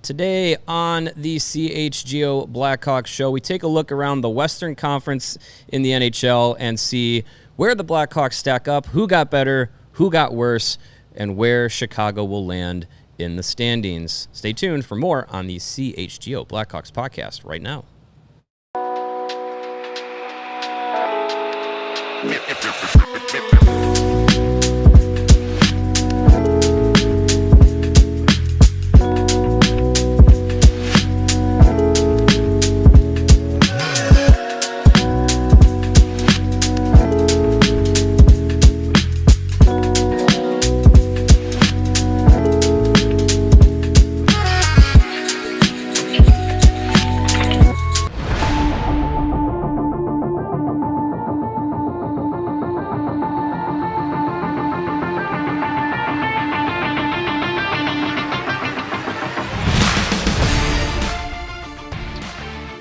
Today on the CHGO Blackhawks show, we take a look around the Western Conference in the NHL and see where the Blackhawks stack up, who got better, who got worse, and where Chicago will land in the standings. Stay tuned for more on the CHGO Blackhawks podcast right now.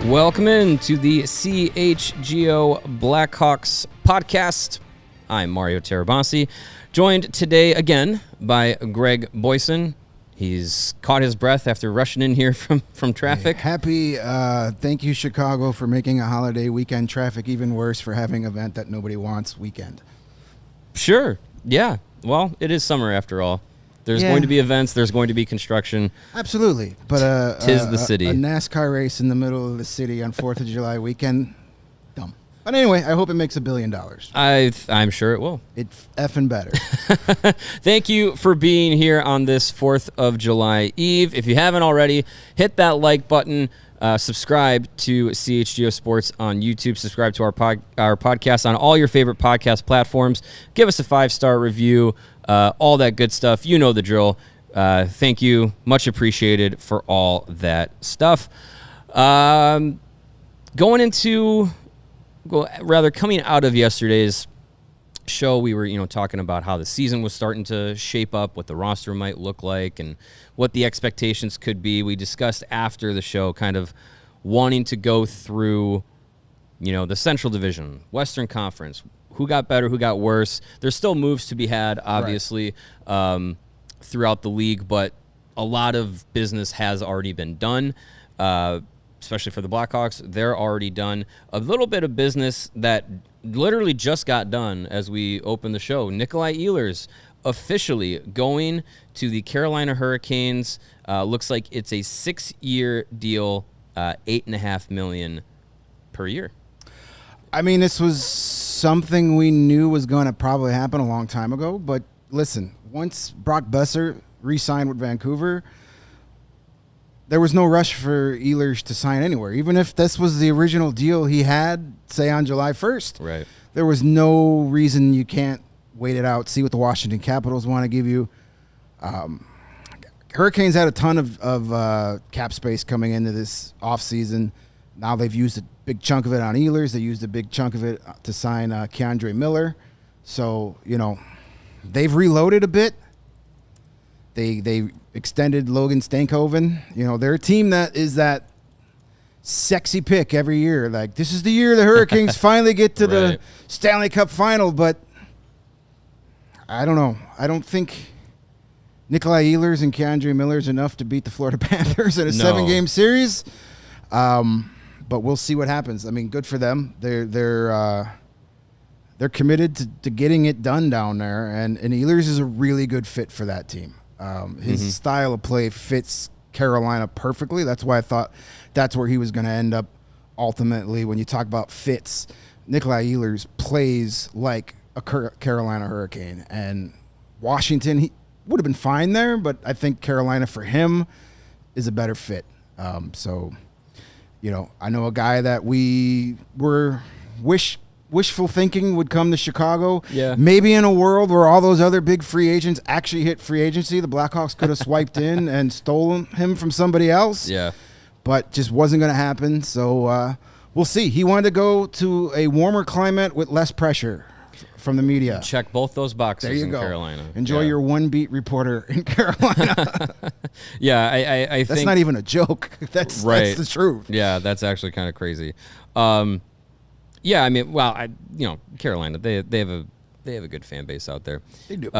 Welcome in to the CHGO Blackhawks podcast. I'm Mario Tirabassi, joined today again by Greg Boysen. He's caught his breath after rushing in here from traffic. Happy, thank you, Chicago, for making a holiday weekend traffic even worse, for having an event that nobody wants weekend. Sure, yeah. Well, it is summer after all. There's going to be events. There's going to be construction. Absolutely. But tis the city. A NASCAR race in the middle of the city on 4th of July weekend, dumb. But anyway, I hope it makes $1 billion. I'm sure it will. It's effing better. Thank you for being here on this 4th of July Eve. If you haven't already, hit that like button. Subscribe to CHGO Sports on YouTube. Subscribe to our podcast on all your favorite podcast platforms. Give us a 5-star review. All that good stuff. You know the drill. Thank you. Much appreciated for all that stuff. Coming out of yesterday's show, we were, talking about how the season was starting to shape up, what the roster might look like, and what the expectations could be. We discussed after the show kind of wanting to go through, the Central Division, Western Conference, who got better, who got worse. There's still moves to be had, obviously, throughout the league, but a lot of business has already been done, especially for the Blackhawks. They're already done. A little bit of business that literally just got done as we opened the show. Nikolai Ehlers officially going to the Carolina Hurricanes. Looks like it's a 6-year deal, $8.5 million per year. I mean, this was something we knew was going to probably happen a long time ago. But listen, once Brock Besser re-signed with Vancouver, there was no rush for Ehlers to sign anywhere. Even if this was the original deal he had, say, on July 1st, right? There was no reason you can't wait it out, see what the Washington Capitals want to give you. Hurricanes had a ton of cap space coming into this offseason. Now they've used a big chunk of it on Ehlers. They used a big chunk of it to sign Keandre Miller. So, they've reloaded a bit. They extended Logan Stankoven. They're a team that is that sexy pick every year. Like, this is the year the Hurricanes finally get to the Stanley Cup final. But I don't know. I don't think Nikolai Ehlers and Keandre Miller is enough to beat the Florida Panthers in a 7-game series. But we'll see what happens. I mean, good for them. They're committed to getting it done down there, and Ehlers is a really good fit for that team. His style of play fits Carolina perfectly. That's why I thought that's where he was going to end up ultimately. When you talk about fits, Nikolai Ehlers plays like a Carolina Hurricane, and Washington, he would have been fine there, but I think Carolina for him is a better fit. I know a guy that we were wishful thinking would come to Chicago. Yeah. Maybe in a world where all those other big free agents actually hit free agency, the Blackhawks could have swiped in and stolen him from somebody else. Yeah. But just wasn't going to happen. So we'll see. He wanted to go to a warmer climate with less pressure from the media. Check both those boxes. There you in go. Carolina. Enjoy your one beat reporter in Carolina. Yeah, I think that's not even a joke. That's the truth. Yeah, that's actually kind of crazy. Yeah, I mean, Carolina, they have a good fan base out there. They do.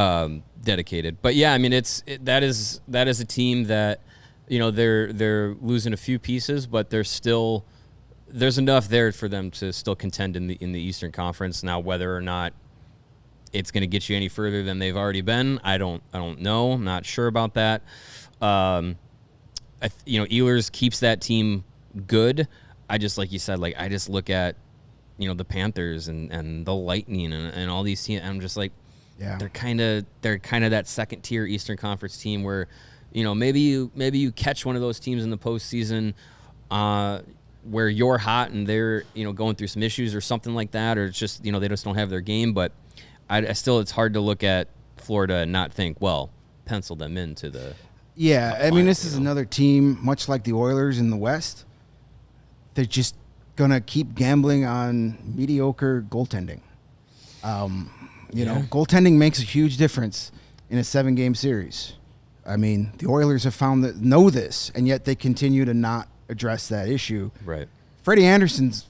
Dedicated. But yeah, I mean, that is a team that they're losing a few pieces, but there's enough there for them to still contend in the Eastern Conference. Now, whether or not it's going to get you any further than they've already been, I don't know. I'm not sure about that. Ehlers keeps that team good. I just, like you said, I just look at, the Panthers and the Lightning and all these teams. I'm just like, yeah, they're kind of that second tier Eastern Conference team where, maybe you catch one of those teams in the postseason, where you're hot and they're, going through some issues or something like that, or it's just, they just don't have their game. But I still, it's hard to look at Florida and not think, well, pencil them into the. Yeah, I mean, this is another team, much like the Oilers in the West. They're just going to keep gambling on mediocre goaltending. Goaltending makes a huge difference in a 7-game series. I mean, the Oilers have know this, and yet they continue to not address that issue. Right. Freddie Anderson's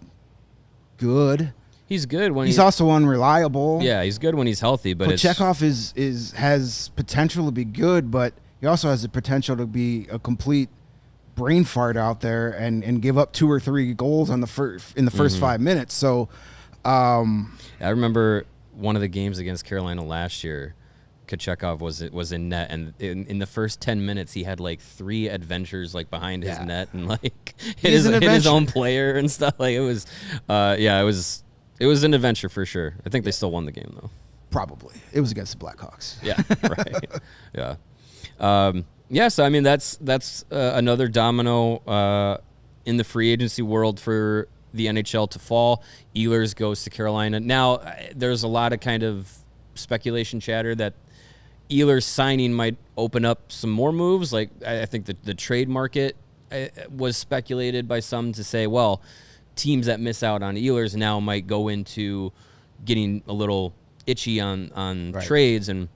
good. He's good when he's also unreliable. Yeah, he's good when he's healthy, but Chekhov has potential to be good, but he also has the potential to be a complete brain fart out there and give up 2 or 3 goals in the first 5 minutes. So, I remember one of the games against Carolina last year. Kochetkov was in net, and in the first 10 minutes he had 3 adventures behind his net and hit his own player and stuff. It was an adventure for sure. I think they still won the game though. Probably it was against the Blackhawks. Yeah, right. Yeah. So I mean that's another domino in the free agency world for the NHL to fall. Ehlers goes to Carolina. Now there's a lot of kind of speculation chatter that Ehlers signing might open up some more moves. I think the trade market was speculated by some to say, well, teams that miss out on Ehlers now might go into getting a little itchy on right. trades and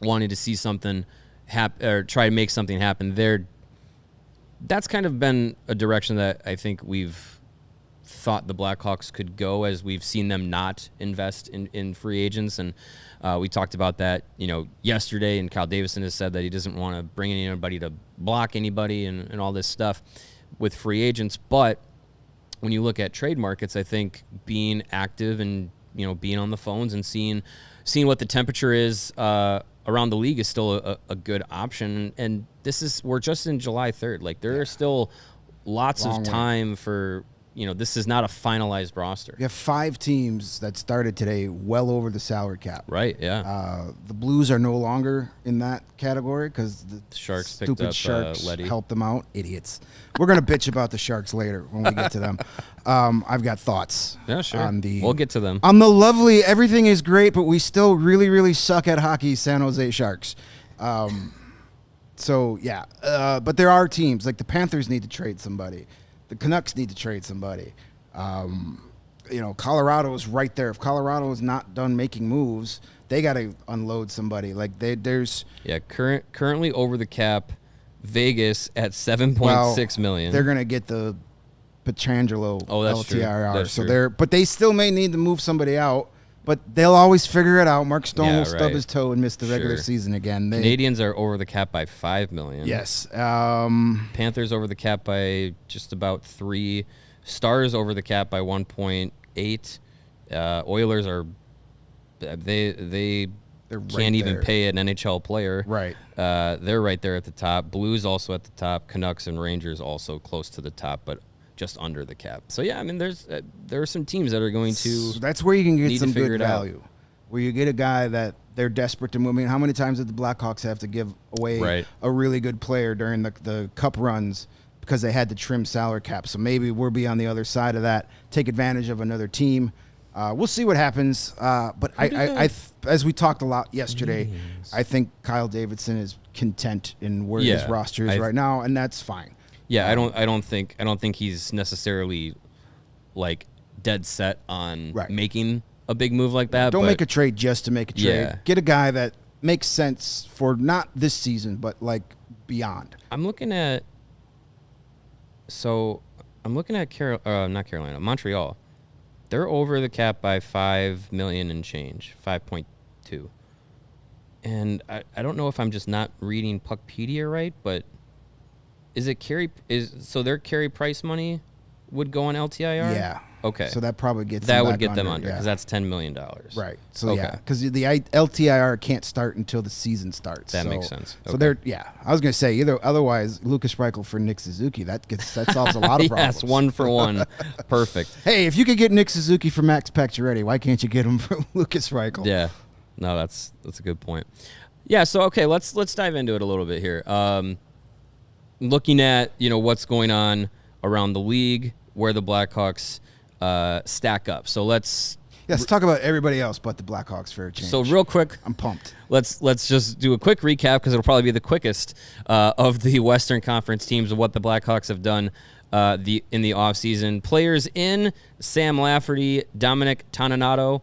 wanting to see something happen or try to make something happen there. That's kind of been a direction that I think we've thought the Blackhawks could go as we've seen them not invest in free agents. And we talked about that, yesterday, and Kyle Davison has said that he doesn't want to bring in anybody to block anybody and all this stuff with free agents. But when you look at trade markets, I think being active and, being on the phones and seeing what the temperature is around the league is still a good option. And we're just in July 3rd. There are still lots of time for, this is not a finalized roster. You have 5 teams that started today well over the salary cap. Right, yeah. The Blues are no longer in that category because the Sharks stupid picked up Sharks Leddy. helped them out. Idiots. We're going to bitch about the Sharks later when we get to them. I've got thoughts. Yeah, sure. We'll get to them. On the lovely, everything is great, but we still really, really suck at hockey, San Jose Sharks. So, yeah. But there are teams, like the Panthers need to trade somebody. The Canucks need to trade somebody. Colorado is right there. If Colorado is not done making moves, they got to unload somebody. Currently over the cap, Vegas at $7.6 million. They're going to get the Pietrangelo LTIR. That's so true. But they still may need to move somebody out. But they'll always figure it out. Mark Stone will stub his toe and miss the regular season again. Canadians are over the cap by $5 million. Yes. Panthers over the cap by just about 3. Stars over the cap by 1.8. Oilers are they can't even pay an NHL player. Right. They're right there at the top. Blues also at the top. Canucks and Rangers also close to the top, but just under the cap. So yeah, I mean, there are some teams that are going to. So that's where you can get some good value, where you get a guy that they're desperate to move. I mean, how many times did the Blackhawks have to give away a really good player during the cup runs because they had to trim salary cap? So maybe we'll be on the other side of that, take advantage of another team. We'll see what happens. But I as we talked a lot yesterday, I think Kyle Davidson is content in where his roster is right now, and that's fine. Yeah, I don't think he's necessarily dead set on making a big move like that. Don't make a trade just to make a trade. Yeah. Get a guy that makes sense for not this season, but beyond. I'm looking at not Carolina, Montreal. They're over the cap by $5 million and change, 5.2. And I don't know if I'm just not reading Puckpedia right, but Is it carry? So their carry price money would go on LTIR? Yeah. Okay. So that probably gets that them would back get them under, under because that's $10 million. Right. So okay. because the LTIR can't start until the season starts. That makes sense. So they're I was gonna say otherwise Lucas Reichel for Nick Suzuki that solves a lot of problems. Yes, 1 for 1. Perfect. Hey, if you could get Nick Suzuki for Max Pacioretty, why can't you get him for Lucas Reichel? Yeah. No, that's a good point. Yeah. So okay, let's dive into it a little bit here. Looking at what's going on around the league, where the Blackhawks stack up. So let's talk about everybody else but the Blackhawks for a change. So real quick, I'm pumped. Let's just do a quick recap because it'll probably be the quickest of the Western Conference teams of what the Blackhawks have done in the offseason. Players in: Sam Lafferty, Dominic Toninato,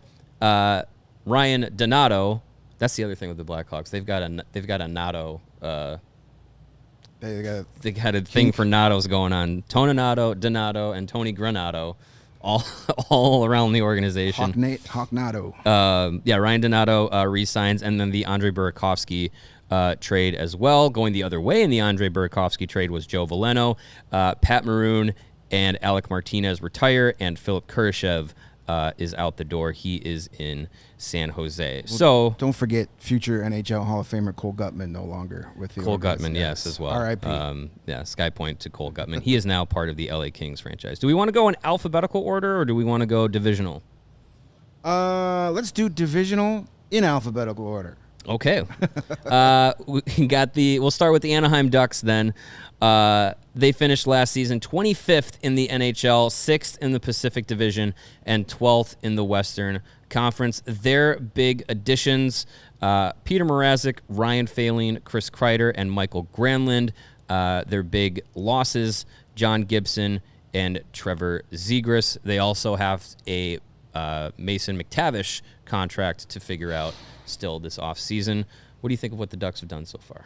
Ryan Donato. That's the other thing with the Blackhawks. They've got a Nato. They got a thing for Natos going on. Toninato, Donato, and Tony Granato, all around the organization. Hawk Nato. Ryan Donato re-signs, and then the Andre Burakovsky trade as well. Going the other way in the Andre Burakovsky trade was Joe Veleno, Pat Maroon, and Alec Martinez retire, and Philip Kurashev is out the door. He is in San Jose. Well, so don't forget future NHL Hall of Famer Cole Gutman no longer with the Cole Gutman, yes, as well. R.I.P. Sky point to Cole Gutman. He is now part of the LA Kings franchise. Do we want to go in alphabetical order or do we want to go divisional? Let's do divisional in alphabetical order. Okay. We'll start with the Anaheim Ducks then. They finished last season 25th in the NHL, 6th in the Pacific Division, and 12th in the Western Conference. Their big additions, Peter Mrazek, Ryan Phelan, Chris Kreider, and Michael Granlund. Their big losses, John Gibson and Trevor Zegras. They also have a Mason McTavish contract to figure out still this offseason. What do you think of what the Ducks have done so far?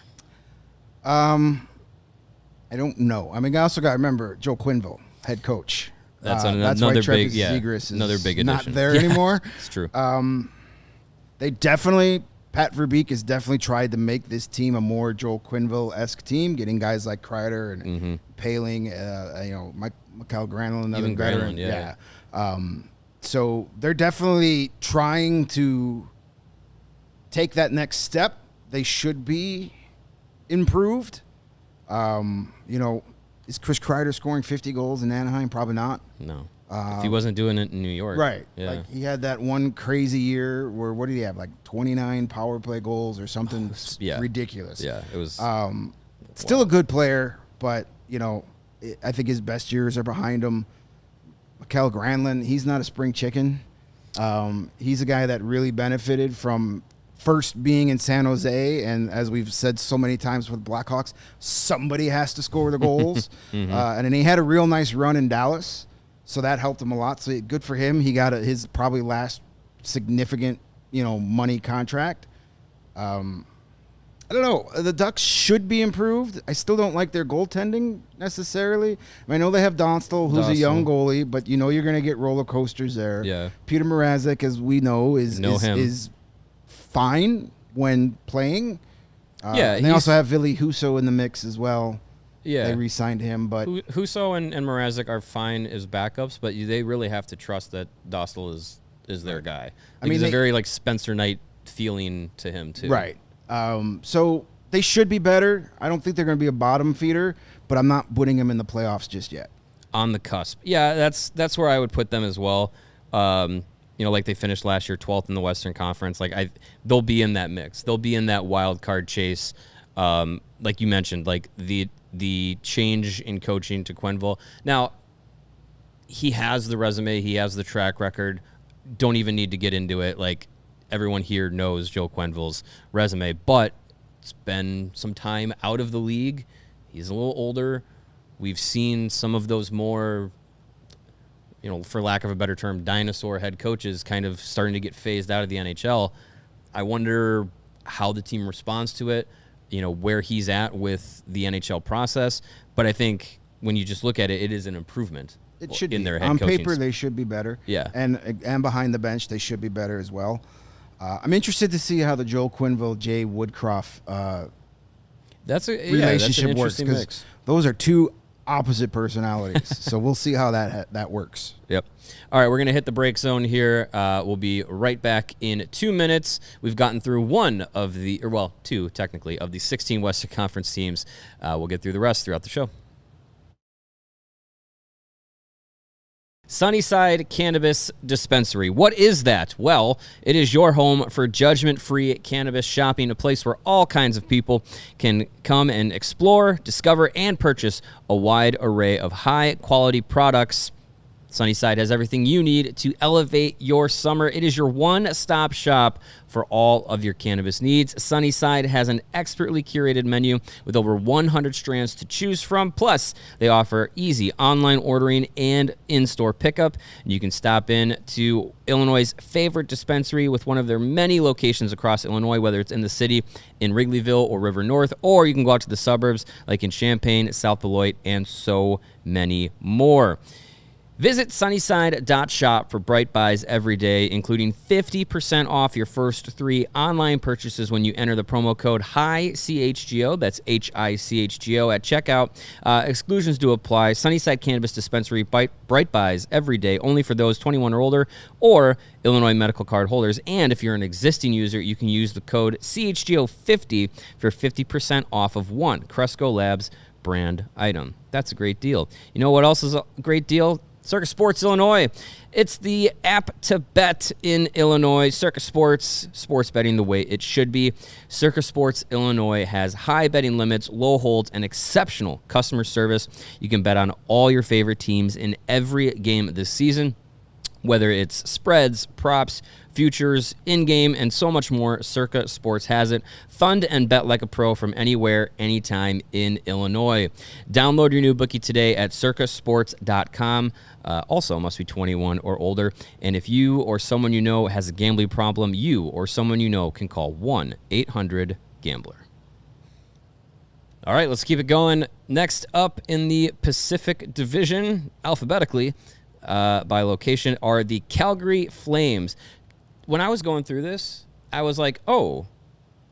I don't know. I mean, I also got to remember Joe Quenneville, head coach. That's that's another why Travis big, Zegras is another big not addition. there anymore. It's true. They definitely, Pat Verbeek has definitely tried to make this team a more Joel Quenneville-esque team, getting guys like Kreider and Paling, Michael Granlund, another Even veteran. Granlund, yeah. So they're definitely trying to take that next step. They should be improved. Is Chris Kreider scoring 50 goals in Anaheim? Probably not. No. If he wasn't doing it in New York. Right. Yeah. Like he had that one crazy year where, what did he have? Like 29 power play goals or something ridiculous. Yeah, it was. Still a good player, but, I think his best years are behind him. Michael Granlund, he's not a spring chicken. He's a guy that really benefited from first being in San Jose, and as we've said so many times with Blackhawks, somebody has to score the goals. And then he had a real nice run in Dallas, so that helped him a lot. So good for him. He got his probably last significant, money contract. I don't know. The Ducks should be improved. I still don't like their goaltending necessarily. I know they have Donstall, who's a young goalie, but you're going to get roller coasters there. Yeah. Peter Mrazek, as we know, is fine when playing. And they also have Ville Husso in the mix as well. Yeah. They re-signed him, but Husso and Mrazek are fine as backups, but they really have to trust that Dostal is their guy. He's a very Spencer Knight feeling to him too. Right. So they should be better. I don't think they're going to be a bottom feeder, but I'm not putting them in the playoffs just yet. On the cusp. Yeah, that's where I would put them as well. Like they finished last year 12th in the Western Conference. They'll be in that mix. They'll be in that wild card chase. Like you mentioned, like the change in coaching to Quenneville. Now, he has the resume. He has the track record. Don't even need to get into it. Everyone here knows Joe Quenneville's resume, but it's been some time out of the league. He's a little older. We've seen some of those more, for lack of a better term, dinosaur head coaches kind of starting to get phased out of the NHL. I wonder how the team responds to it, where he's at with the NHL process. But I think when you just look at it, it is an improvement. It should in be. Their head on coaching. Paper, they should be better. Yeah. And behind the bench, they should be better as well. I'm interested to see how the Joel Quenneville, Jay Woodcroft relationship works, because those are two opposite personalities. So we'll see how that works. Yep. All right, we're going to hit the break zone here. We'll be right back in 2 minutes. We've gotten through two technically, of the 16 Western Conference teams. We'll get through the rest throughout the show. Sunnyside Cannabis Dispensary. What is that? Well, it is your home for judgment-free cannabis shopping, a place where all kinds of people can come and explore, discover, and purchase a wide array of high-quality products. Sunnyside has everything you need to elevate your summer. It is your one-stop shop for all of your cannabis needs. Sunnyside has an expertly curated menu with over 100 strands to choose from. Plus, they offer easy online ordering and in-store pickup. You can stop in to Illinois' favorite dispensary with one of their many locations across Illinois, whether it's in the city, in Wrigleyville, or River North, or you can go out to the suburbs like in Champaign, South Beloit, and so many more. Visit sunnyside.shop for bright buys every day, including 50% off your first 3 online purchases when you enter the promo code HICHGO. That's HICHGO at checkout. Exclusions do apply. Sunnyside Cannabis Dispensary, bright buys every day, only for those 21 or older or Illinois medical card holders. And if you're an existing user, you can use the code CHGO50 for 50% off of one Cresco Labs brand item. That's a great deal. You know what else is a great deal? Circus Sports Illinois. It's the app to bet in Illinois. Circus Sports, sports betting the way it should be. Circus Sports Illinois has high betting limits, low holds, and exceptional customer service. You can bet on all your favorite teams in every game this season, whether it's spreads, props, futures, in-game, and so much more. Circa Sports has it. Fund and bet like a pro from anywhere, anytime in Illinois. Download your new bookie today at circasports.com. Also, must be 21 or older. And if you or someone you know has a gambling problem, you or someone you know can call 1-800-GAMBLER. All right, let's keep it going. Next up in the Pacific Division, alphabetically, by location, are the Calgary Flames. When I was going through this, I was like, oh,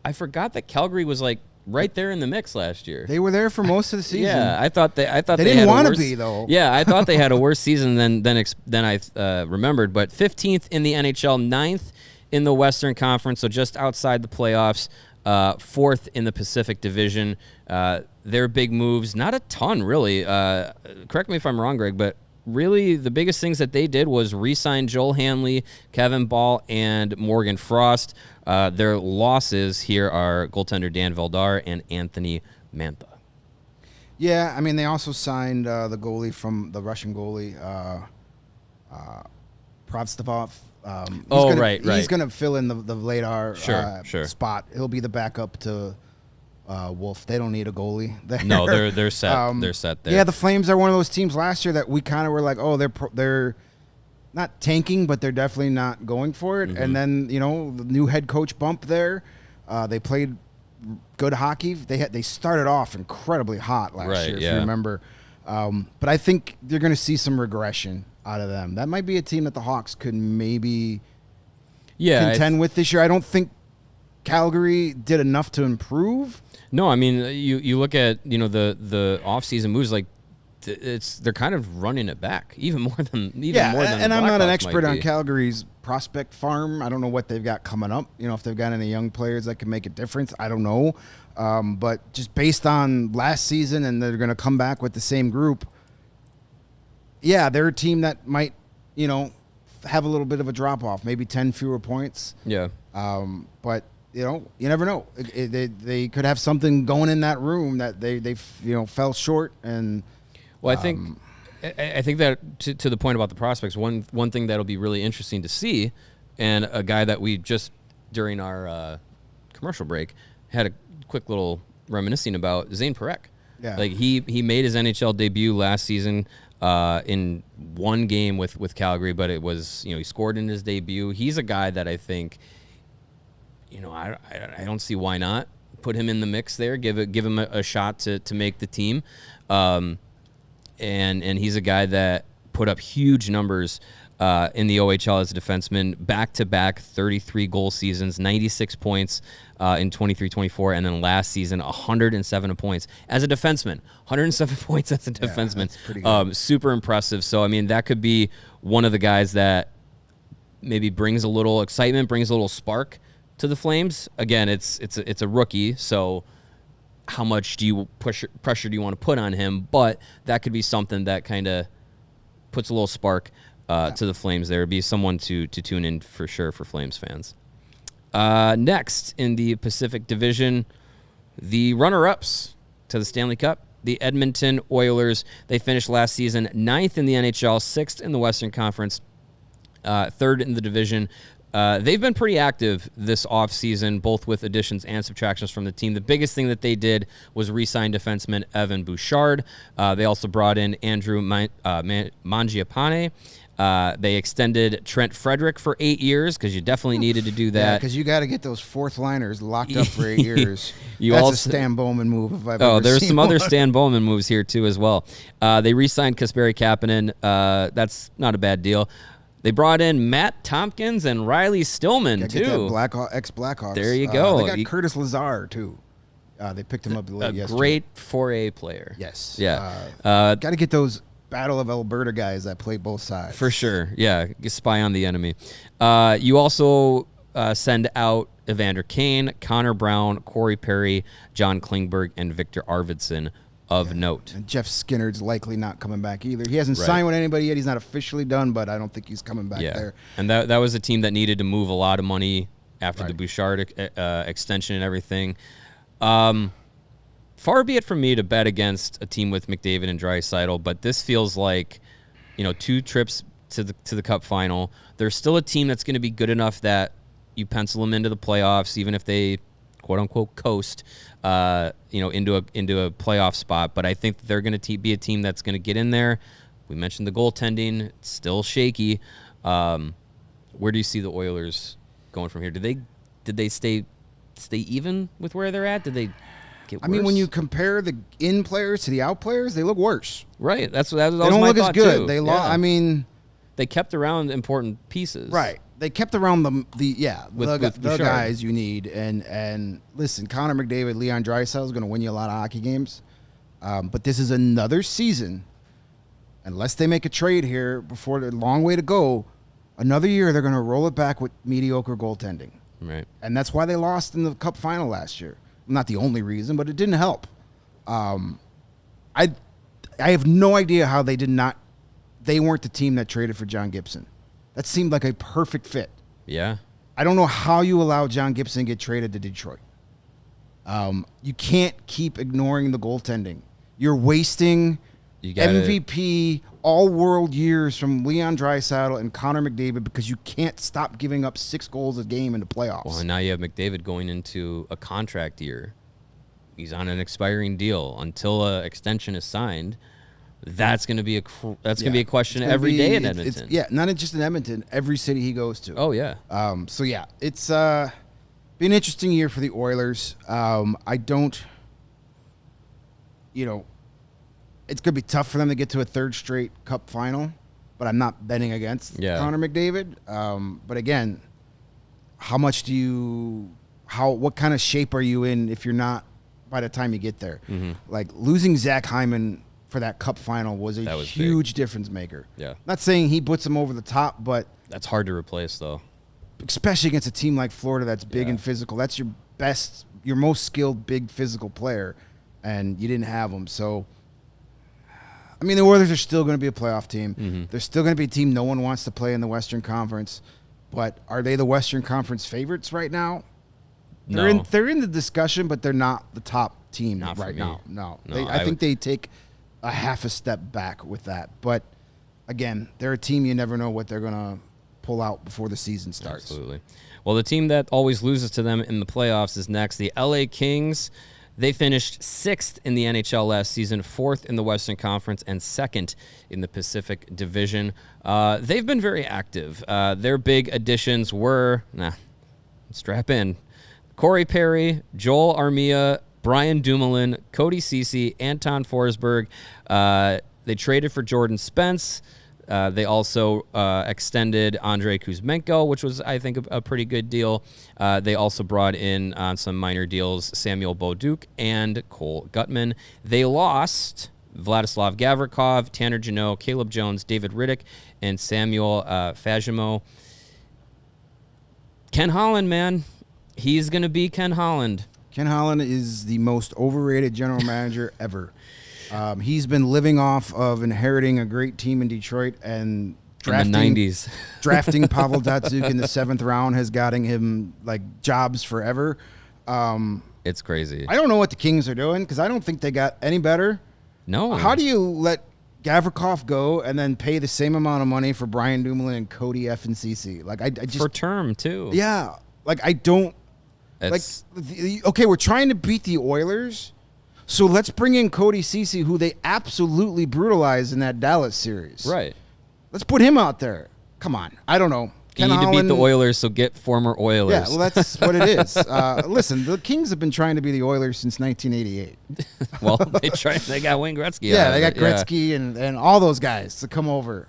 I forgot that Calgary was like right there in the mix last year. They were there for most of the season. Yeah, I thought they didn't want to be though. Yeah, I thought they had a worse season than I remembered. But 15th in the NHL, 9th in the Western Conference, so just outside the playoffs. 4th in the Pacific Division. Their big moves, not a ton really. Correct me if I'm wrong, Greg, but really the biggest things that they did was re-sign Joel Hanley, Kevin Ball, and Morgan Frost. Their losses here are goaltender Dan Valdar and Anthony Mantha. Yeah, I mean, they also signed the goalie from the Russian goalie, Pravstopov. Right. He's going to fill in the Vladar Sure. spot. He'll be the backup to Wolf. They don't need a goalie there. No, they're set. They're set there. Yeah, the Flames are one of those teams last year that we kind of were like, oh, they're not tanking, but they're definitely not going for it. Mm-hmm. And then, the new head coach bump there. They played good hockey. They started off incredibly hot last year, if you remember. But I think you're going to see some regression out of them. That might be a team that the Hawks could maybe contend with this year. I don't think Calgary did enough to improve. No, I mean, you look at the offseason moves, like they're kind of running it back even more than and I'm not an expert on be. Calgary's prospect farm. I don't know what they've got coming up. If they've got any young players that can make a difference. I don't know. But just based on last season, and they're going to come back with the same group. Yeah, they're a team that might, have a little bit of a drop off, maybe 10 fewer points. Yeah. But you never know. They could have something going in that room that they fell short. And well, I think that to the point about the prospects, one thing that'll be really interesting to see, and a guy that we just during our commercial break had a quick little reminiscing about, Zane Parekh. Yeah. Like he made his NHL debut last season in one game with Calgary, but it was he scored in his debut. He's a guy that I think I don't see why not put him in the mix there. Give him a shot to make the team. And he's a guy that put up huge numbers in the OHL as a defenseman, back-to-back 33-goal seasons, 96 points in 23-24, and then last season, 107 points as a defenseman. 107 points as a defenseman. That's pretty good. Super impressive. So, I mean, that could be one of the guys that maybe brings a little excitement, brings a little spark to the Flames. Again, it's a rookie, so how much pressure do you want to put on him? But that could be something that kind of puts a little spark to the Flames. There would be someone to tune in for sure for Flames fans. Next in the Pacific Division, the runner-ups to the Stanley Cup, the Edmonton Oilers. They finished last season 9th in the NHL, 6th in the Western Conference, 3rd in the division. They've been pretty active this offseason, both with additions and subtractions from the team. The biggest thing that they did was re-sign defenseman Evan Bouchard. They also brought in Andrew Mangiapane. They extended Trent Frederick for 8 years because you definitely needed to do that. Yeah, because you got to get those fourth liners locked up for 8 years. That's a Stan Bowman move if I've ever there's seen some other one. Stan Bowman moves here too as well. They re-signed Kasperi Kapanen. That's not a bad deal. They brought in Matt Tompkins and Riley Stillman, too. Ex-Blackhawks. There you go. They got Curtis Lazar, too. They picked him up late yesterday. Great 4A player. Yes. Yeah. Got to get those Battle of Alberta guys that play both sides. For sure. Yeah. Spy on the enemy. You also send out Evander Kane, Connor Brown, Corey Perry, John Klingberg, and Victor Arvidsson of note. And Jeff Skinner's likely not coming back either. He hasn't signed with anybody yet. He's not officially done, but I don't think he's coming back there. And that was a team that needed to move a lot of money after the Bouchard extension and everything. Far be it from me to bet against a team with McDavid and Draisaitl, but this feels like, 2 trips to the Cup final. There's still a team that's going to be good enough that you pencil them into the playoffs, even if they quote unquote coast, into a playoff spot. But I think they're going to be a team that's going to get in there. We mentioned the goaltending; it's still shaky. Where do you see the Oilers going from here? Did they stay even with where they're at? Did they get worse? I mean, when you compare the in players to the out players, they look worse. Right. That was they my don't look as thought, good. too. They I mean, they kept around important pieces. Right. They kept around the Bouchard. guys you need. And listen, Connor McDavid, Leon Draisaitl is going to win you a lot of hockey games. But this is another season. Unless they make a trade here before the long way to go, another year they're going to roll it back with mediocre goaltending. Right. And that's why they lost in the Cup final last year. Not the only reason, but it didn't help. I have no idea how they weren't the team that traded for John Gibson. That seemed like a perfect fit. Yeah. I don't know how you allow John Gibson to get traded to Detroit. You can't keep ignoring the goaltending. You're wasting MVP all-world years from Leon Draisaitl and Connor McDavid because you can't stop giving up 6 goals a game in the playoffs. Well, and now you have McDavid going into a contract year. He's on an expiring deal until an extension is signed. That's going to be a question every day in Edmonton. Not just in Edmonton, every city he goes to. Oh yeah. It's been an interesting year for the Oilers. I don't, it's going to be tough for them to get to a 3rd straight Cup final, but I'm not betting against Connor McDavid. But again, what kind of shape are you in if you're not by the time you get there? Mm-hmm. Like losing Zach Hyman for that Cup final was a huge difference maker. Yeah. Not saying he puts them over the top, but that's hard to replace though. Especially against a team like Florida that's big and physical. That's your most skilled big physical player, and you didn't have him. So, I mean, the Oilers are still going to be a playoff team. Mm-hmm. They're still going to be a team no one wants to play in the Western Conference. But are they the Western Conference favorites right now? No. They're in the discussion, but they're not the top team Not right for now. me. No. I think they take a half a step back with that. But again, they're a team you never know what they're going to pull out before the season starts. Absolutely. Well, the team that always loses to them in the playoffs is next, the LA Kings. They finished 6th in the NHL last season, 4th in the Western Conference, and 2nd in the Pacific Division. They've been very active. Their big additions were, strap in, Corey Perry, Joel Armia, Brian Dumoulin, Cody Ceci, Anton Forsberg. They traded for Jordan Spence. They also extended Andrei Kuzmenko, which was, I think, a pretty good deal. They also brought in on some minor deals Samuel Bolduc and Cole Gutman. They lost Vladislav Gavrikov, Tanner Jeannot, Caleb Jones, David Riddick, and Samuel Fagemo. Ken Holland, man. He's going to be Ken Holland. Ken Holland is the most overrated general manager ever. He's been living off of inheriting a great team in Detroit and in the 90s. Drafting Pavel Datsyuk in the 7th round has gotten him like jobs forever. It's crazy. I don't know what the Kings are doing because I don't think they got any better. No. How do you let Gavrikov go and then pay the same amount of money for Brian Dumoulin and Cody F and CC? Like I just for term too. Yeah, like I don't. Okay, we're trying to beat the Oilers, so let's bring in Cody Ceci, who they absolutely brutalized in that Dallas series. Right. Let's put him out there. Come on. I don't know. You need to beat the Oilers, so get former Oilers. Yeah, well, that's what it is. Listen, the Kings have been trying to be the Oilers since 1988. Well, they got Wayne Gretzky. Yeah, they got Gretzky and all those guys to come over.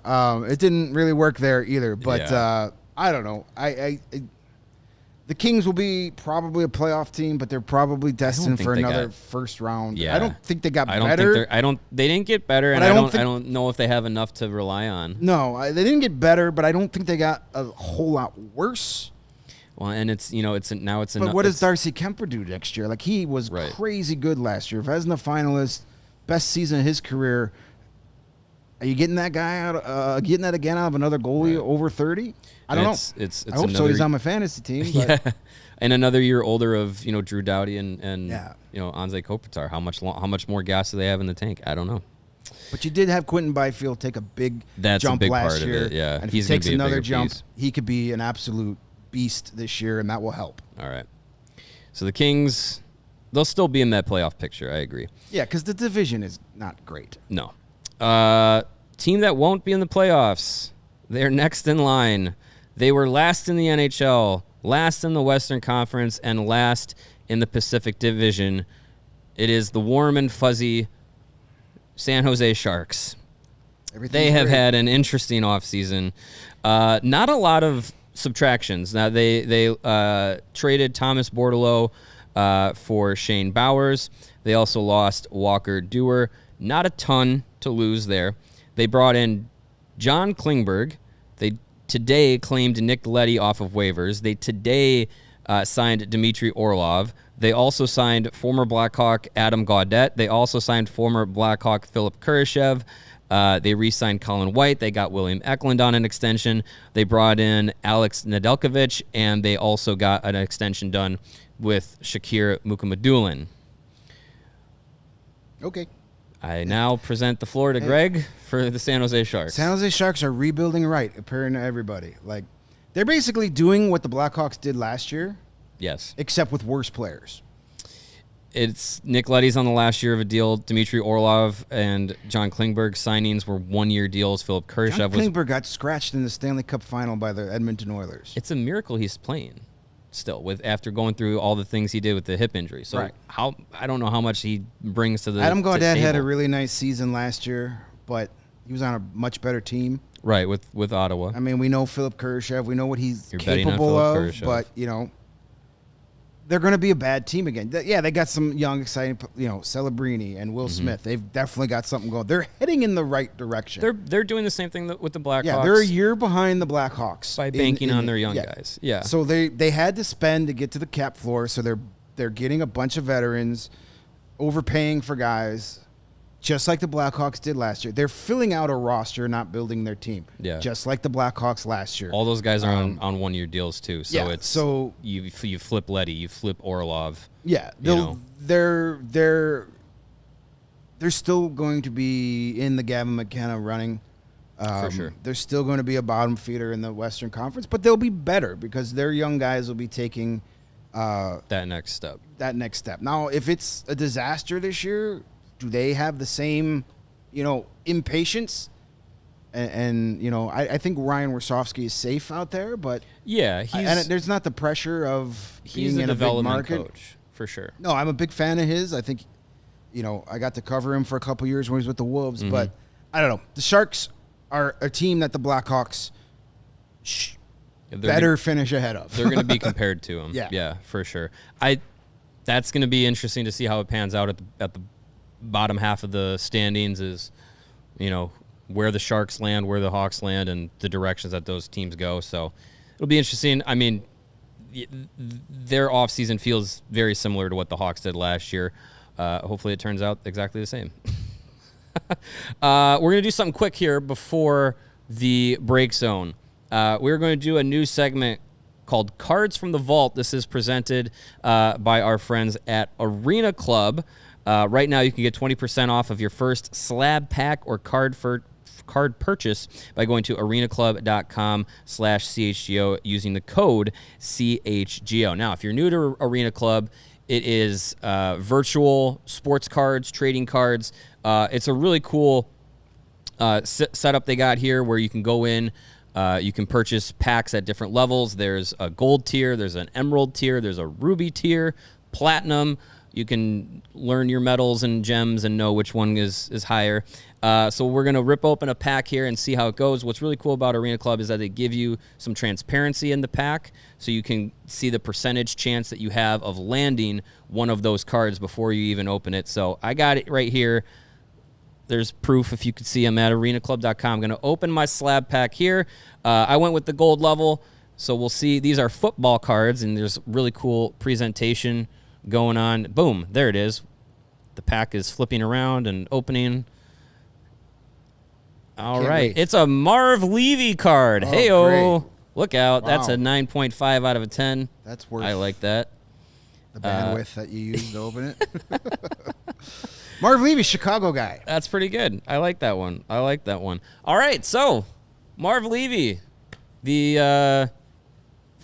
It didn't really work there either, but I don't know. The Kings will be probably a playoff team, but they're probably destined for another first round. Yeah. I don't think they got better. They didn't get better, and I don't know if they have enough to rely on. No, they didn't get better, but I don't think they got a whole lot worse. Well, and it's But what does Darcy Kemper do next year? Like he was crazy good last year, Vezina finalist, best season of his career. Are you getting that guy out? Getting that again out of another goalie over 30? I don't know. I hope so. He's on my fantasy team. But yeah, and another year older of Drew Doughty and Anze Kopitar. How much more gas do they have in the tank? I don't know. But you did have Quentin Byfield take a big jump last year. Of it, yeah. And if he takes another jump, he could be an absolute beast this year, and that will help. All right. So the Kings, they'll still be in that playoff picture. I agree. Yeah, because the division is not great. No. Team that won't be in the playoffs. They're next in line. They were last in the NHL, last in the Western Conference, and last in the Pacific Division. It is the warm and fuzzy San Jose Sharks. They have had an interesting offseason. Not a lot of subtractions. Now, they traded Thomas Bordelot for Shane Bowers. They also lost Walker Dewar. Not a ton to lose there. They brought in John Klingberg. They today claimed Nick Leddy off of waivers. They today signed Dmitry Orlov. They also signed former Blackhawk Adam Gaudette. They also signed former Blackhawk Philip Kurashev. They re-signed Colin White. They got William Eklund on an extension. They brought in Alex Nedeljkovic, and they also got an extension done with Shakir Mukhamadullin. Okay. I now present the floor to Greg for the San Jose Sharks. San Jose Sharks are rebuilding right, appearing to everybody. Like, they're basically doing what the Blackhawks did last year. Yes. Except with worse players. It's Nick Leddy's on the last year of a deal. Dmitry Orlov and John Klingberg signings were one-year deals. Philip Kurashev John Klingberg got scratched in the Stanley Cup final by the Edmonton Oilers. It's a miracle he's playing still after going through all the things he did with the hip injury. So I don't know how much he brings to the Adam Gaudette had a really nice season last year, but he was on a much better team. Right, with Ottawa. I mean, we know Philip Kurashev. We know what he's capable of, but, they're going to be a bad team again. Yeah, they got some young, exciting, Celebrini and Will Smith. They've definitely got something going. They're heading in the right direction. They're doing the same thing with the Blackhawks. Yeah, they're a year behind the Blackhawks by banking on their young guys. Yeah. So they had to spend to get to the cap floor. So they're getting a bunch of veterans, overpaying for guys, just like the Blackhawks did last year. They're filling out a roster, not building their team. Yeah. Just like the Blackhawks last year. All those guys are on one-year deals too. So you flip Leddy, you flip Orlov. Yeah, they're still going to be in the Gavin McKenna running. For sure. They're still going to be a bottom feeder in the Western Conference, but they'll be better because their young guys will be taking that next step. Now, if it's a disaster this year, do they have the same, impatience? And I think Ryan Warsofsky is safe out there, but there's not the pressure of being in a big market. Coach, for sure. No, I'm a big fan of his. I think, I got to cover him for a couple years when he was with the Wolves, but I don't know. The Sharks are a team that the Blackhawks better finish ahead of. They're going to be compared to them. Yeah, for sure. That's going to be interesting to see how it pans out at the bottom half of the standings. Is where the Sharks land, where the Hawks land, and the directions that those teams go. So it'll be interesting. I mean, their offseason feels very similar to what the Hawks did last year. Hopefully it turns out exactly the same. We're going to do something quick here before the break zone. We're going to do a new segment called Cards from the Vault. This is presented by our friends at Arena Club. Right now you can get 20% off of your first slab pack or card purchase by going to arenaclub.com/CHGO using the code CHGO. Now, if you're new to Arena Club, it is virtual sports cards, trading cards. It's a really cool setup they got here where you can go in. You can purchase packs at different levels. There's a gold tier, there's an emerald tier, there's a ruby tier, platinum. You can learn your metals and gems and know which one is higher. So we're going to rip open a pack here and see how it goes. What's really cool about Arena Club is that they give you some transparency in the pack so you can see the percentage chance that you have of landing one of those cards before you even open it. So I got it right here. There's proof if you could see them at arenaclub.com. I'm going to open my slab pack here. I went with the gold level, so we'll see. These are football cards, and there's really cool presentation going on. Boom, there it is. The pack is flipping around and opening. All right. It's a Marv Levy card. Oh, hey-o. great. Look out. Wow. That's a 9.5 out of a 10. That's worth I like that. the bandwidth that you used to open it. Marv Levy, Chicago guy. That's pretty good. I like that one. All right, so Marv Levy, the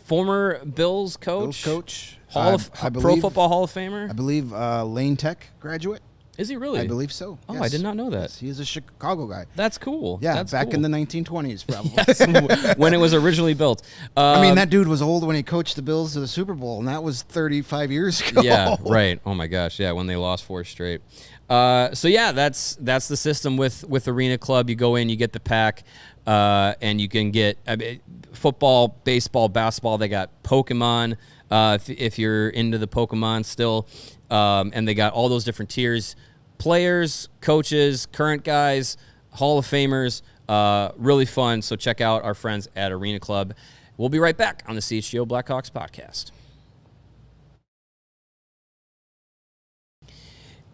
former Bills coach. Pro Football Hall of Famer. I believe Lane Tech graduate. Is he really? I believe so. Oh, yes. I did not know that. Yes, he is a Chicago guy. That's cool. Yeah, That's back cool. in the 1920s, probably. Yes, when it was originally built. I mean, that dude was old when he coached the Bills to the Super Bowl, and that was 35 years ago. Yeah, right. Oh my gosh, yeah, when they lost 4 straight. So yeah, that's the system with Arena Club. You go in, you get the pack, and you can get football, baseball, basketball. They got Pokemon. If you're into the Pokemon still, and they got all those different tiers, players, coaches, current guys, Hall of Famers, really fun. So check out our friends at Arena Club. We'll be right back on the CHGO Blackhawks podcast.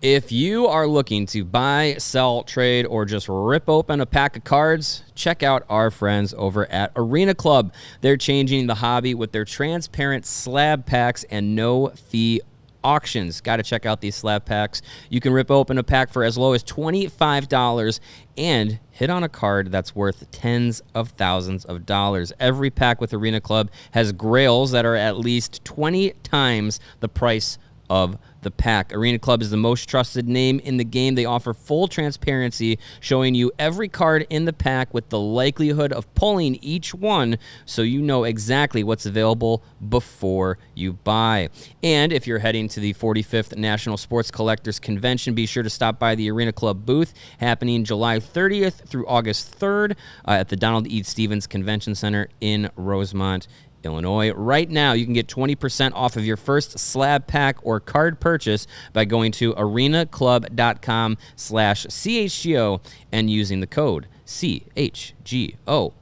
If you are looking to buy, sell, trade, or just rip open a pack of cards, check out our friends over at Arena Club. They're changing the hobby with their transparent slab packs and no-fee auctions. Got to check out these slab packs. You can rip open a pack for as low as $25 and hit on a card that's worth tens of thousands of dollars. Every pack with Arena Club has grails that are at least 20 times the price of the pack. Arena Club is the most trusted name in the game. They offer full transparency, showing you every card in the pack with the likelihood of pulling each one so you know exactly what's available before you buy. And if you're heading to the 45th National Sports Collectors Convention, be sure to stop by the Arena Club booth happening July 30th through August 3rd at the Donald E. Stevens Convention Center in Rosemont, Illinois. Right now, you can get 20% off of your first slab pack or card purchase by going to arenaclub.com/CHGO and using the code CHGO.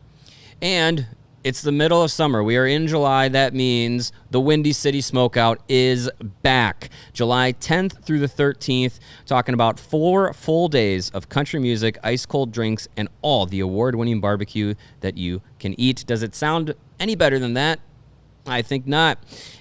And it's the middle of summer. We are in July. That means the Windy City Smokeout is back. July 10th through the 13th, talking about 4 full days of country music, ice-cold drinks, and all the award-winning barbecue that you can eat. Does it sound any better than that? I think not.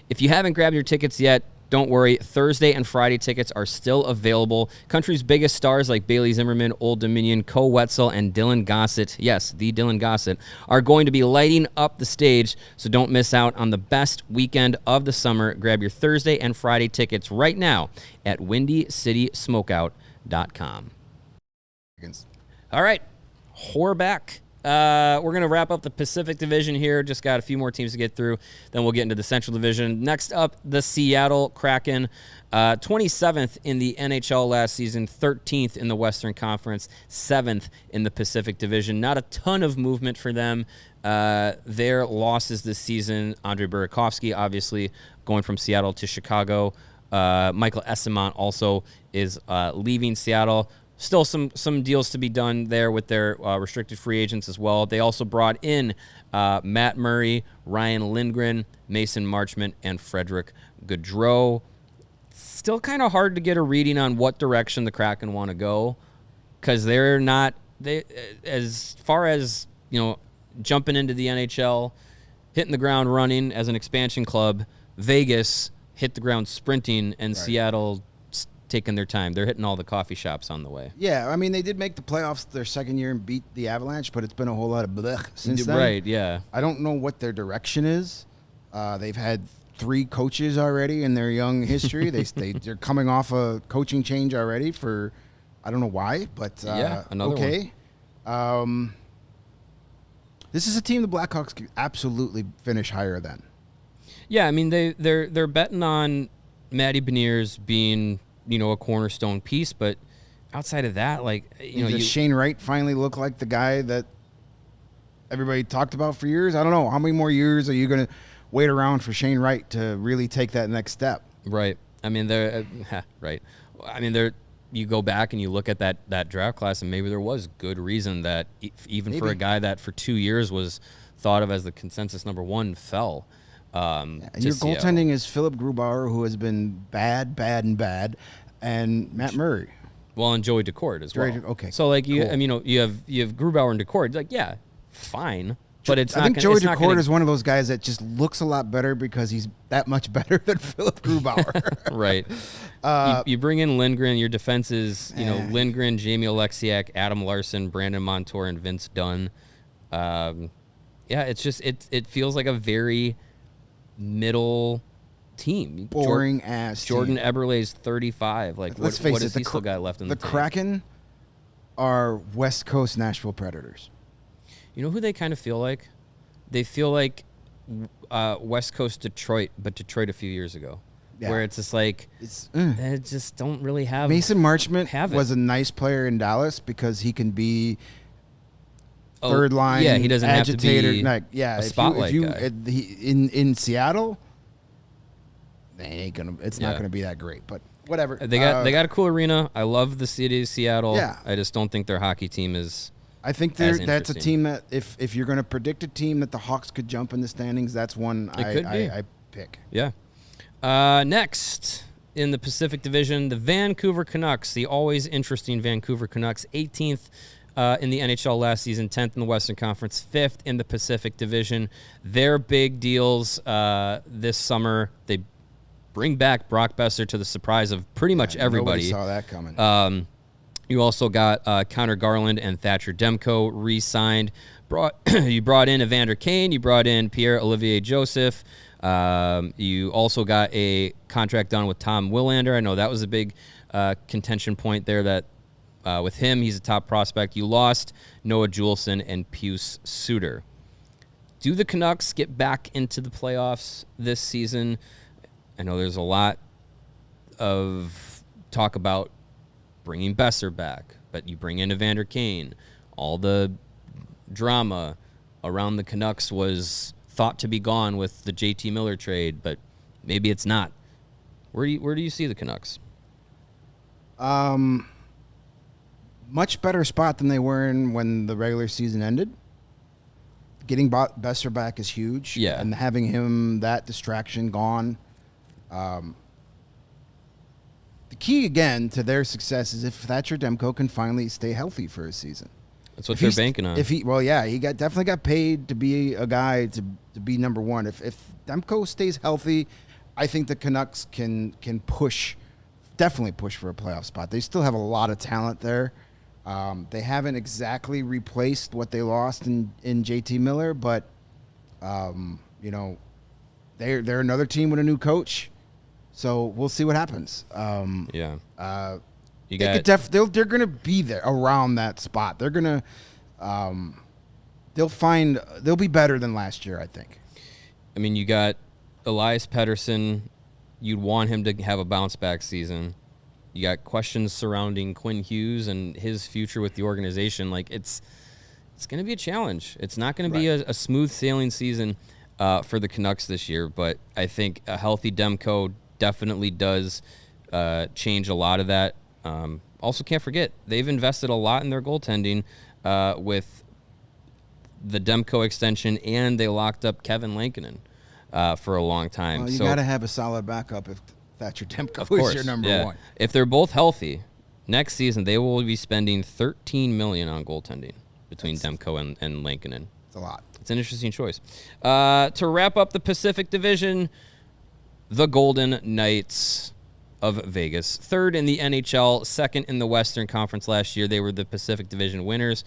If you haven't grabbed your tickets yet, don't worry. Thursday and Friday tickets are still available. Country's biggest stars like Bailey Zimmerman, Old Dominion, Co Wetzel, and Dylan Gossett, yes, the Dylan Gossett, are going to be lighting up the stage, so don't miss out on the best weekend of the summer. Grab your Thursday and Friday tickets right now at windycitysmokeout.com. All right, we're back. We're going to wrap up the Pacific Division here. Just got a few more teams to get through. Then we'll get into the Central Division. Next up, the Seattle Kraken. 27th in the NHL last season, 13th in the Western Conference, 7th in the Pacific Division. Not a ton of movement for them. Their losses this season, Andre Burakovsky, obviously, going from Seattle to Chicago. Michael Eyssimont also is leaving Seattle. Still some deals to be done there with their restricted free agents as well. They also brought in Matt Murray, Ryan Lindgren, Mason Marchment, and Frederick Gaudreau. Still kind of hard to get a reading on what direction the Kraken want to go, because they're not as far as jumping into the NHL, hitting the ground running as an expansion club. Vegas hit the ground sprinting, and right. Seattle taking their time. They're hitting all the coffee shops on the way. Yeah, I mean, they did make the playoffs their second year and beat the Avalanche, but it's been a whole lot of blech since then. Right, yeah. I don't know what their direction is. They've had 3 coaches already in their young history. They're coming off a coaching change already for, I don't know why, but another okay. One. This is a team the Blackhawks could absolutely finish higher than. Yeah, I mean they're betting on Matty Beniers being a cornerstone piece, but outside of that, does Shane Wright finally look like the guy that everybody talked about for years? I don't know how many more years are you going to wait around for Shane Wright to really take that next step. Right. I mean, right. I mean, you go back and you look at that draft class, and maybe there was good reason that even for a guy that for 2 years was thought of as the consensus number 1 fell. And your goaltending is Philip Grubauer, who has been bad, and Matt Murray. Well, and Joey Decourt as well. Okay. So cool. You have Grubauer and Decourt. Fine. But I think Joey Decourt is one of those guys that just looks a lot better because he's that much better than Philip Grubauer. Right. You bring in Lindgren. Your defense is Lindgren, Jamie Oleksiak, Adam Larson, Brandon Montour, and Vince Dunn. It's just it feels like a very middle team. Boring ass. Jordan team. Eberle's 35. Let's face it, he still got left in the tank? Kraken are West Coast Nashville Predators. You know who they kind of feel like? They feel like West Coast Detroit, but Detroit a few years ago, where it's just they just don't really have. Mason Marchment was a nice player in Dallas because he can be third line. Yeah, he doesn't agitator, have to be a spotlight guy. In Seattle, they ain't gonna. It's not gonna be that great, but whatever. They got a cool arena. I love the city of Seattle. Yeah. I just don't think their hockey team is. I think that's a team that if you're going to predict a team that the Hawks could jump in the standings, that's one I pick. Yeah. Next in the Pacific Division, the Vancouver Canucks, the always interesting Vancouver Canucks, 18th in the NHL last season, 10th in the Western Conference, 5th in the Pacific Division. Their big deals this summer, they bring back Brock Besser to the surprise of pretty much everybody. Nobody saw that coming. You also got Connor Garland and Thatcher Demko re-signed. You brought in Evander Kane. You brought in Pierre-Olivier Joseph. You also got a contract done with Tom Willander. I know that was a big contention point there that with him, he's a top prospect. You lost Noah Juleson and Pius Suter. Do the Canucks get back into the playoffs this season? I know there's a lot of talk about bringing Besser back, but you bring in Evander Kane. All the drama around the Canucks was thought to be gone with the JT Miller trade, but maybe it's not. Where do you see the Canucks? Much better spot than they were in when the regular season ended. Getting Besser back is huge. Yeah. And having him, that distraction gone. The key, again, to their success is if Thatcher Demko can finally stay healthy for a season. That's what they're banking on. He definitely got paid to be a guy to be number 1. If Demko stays healthy, I think the Canucks can definitely push for a playoff spot. They still have a lot of talent there. They haven't exactly replaced what they lost in JT Miller, but they're another team with a new coach. So we'll see what happens. They're going to be there around that spot. They're going to they'll be better than last year, I think. I mean, you got Elias Pettersson. You'd want him to have a bounce-back season. You got questions surrounding Quinn Hughes and his future with the organization. Like, it's going to be a challenge. It's not going to be a smooth sailing season for the Canucks this year, but I think a healthy Demko definitely does change a lot of that. Also, can't forget, they've invested a lot in their goaltending with the Demko extension, and they locked up Kevin Lankinen for a long time. Well, you got to have a solid backup if Thatcher Demko is your number one. If they're both healthy, next season they will be spending $13 million on goaltending between Demko and Lankinen. It's a lot. It's an interesting choice. To wrap up the Pacific Division, the Golden Knights of Vegas, third in the NHL, second in the Western Conference last year. They were the Pacific Division winners.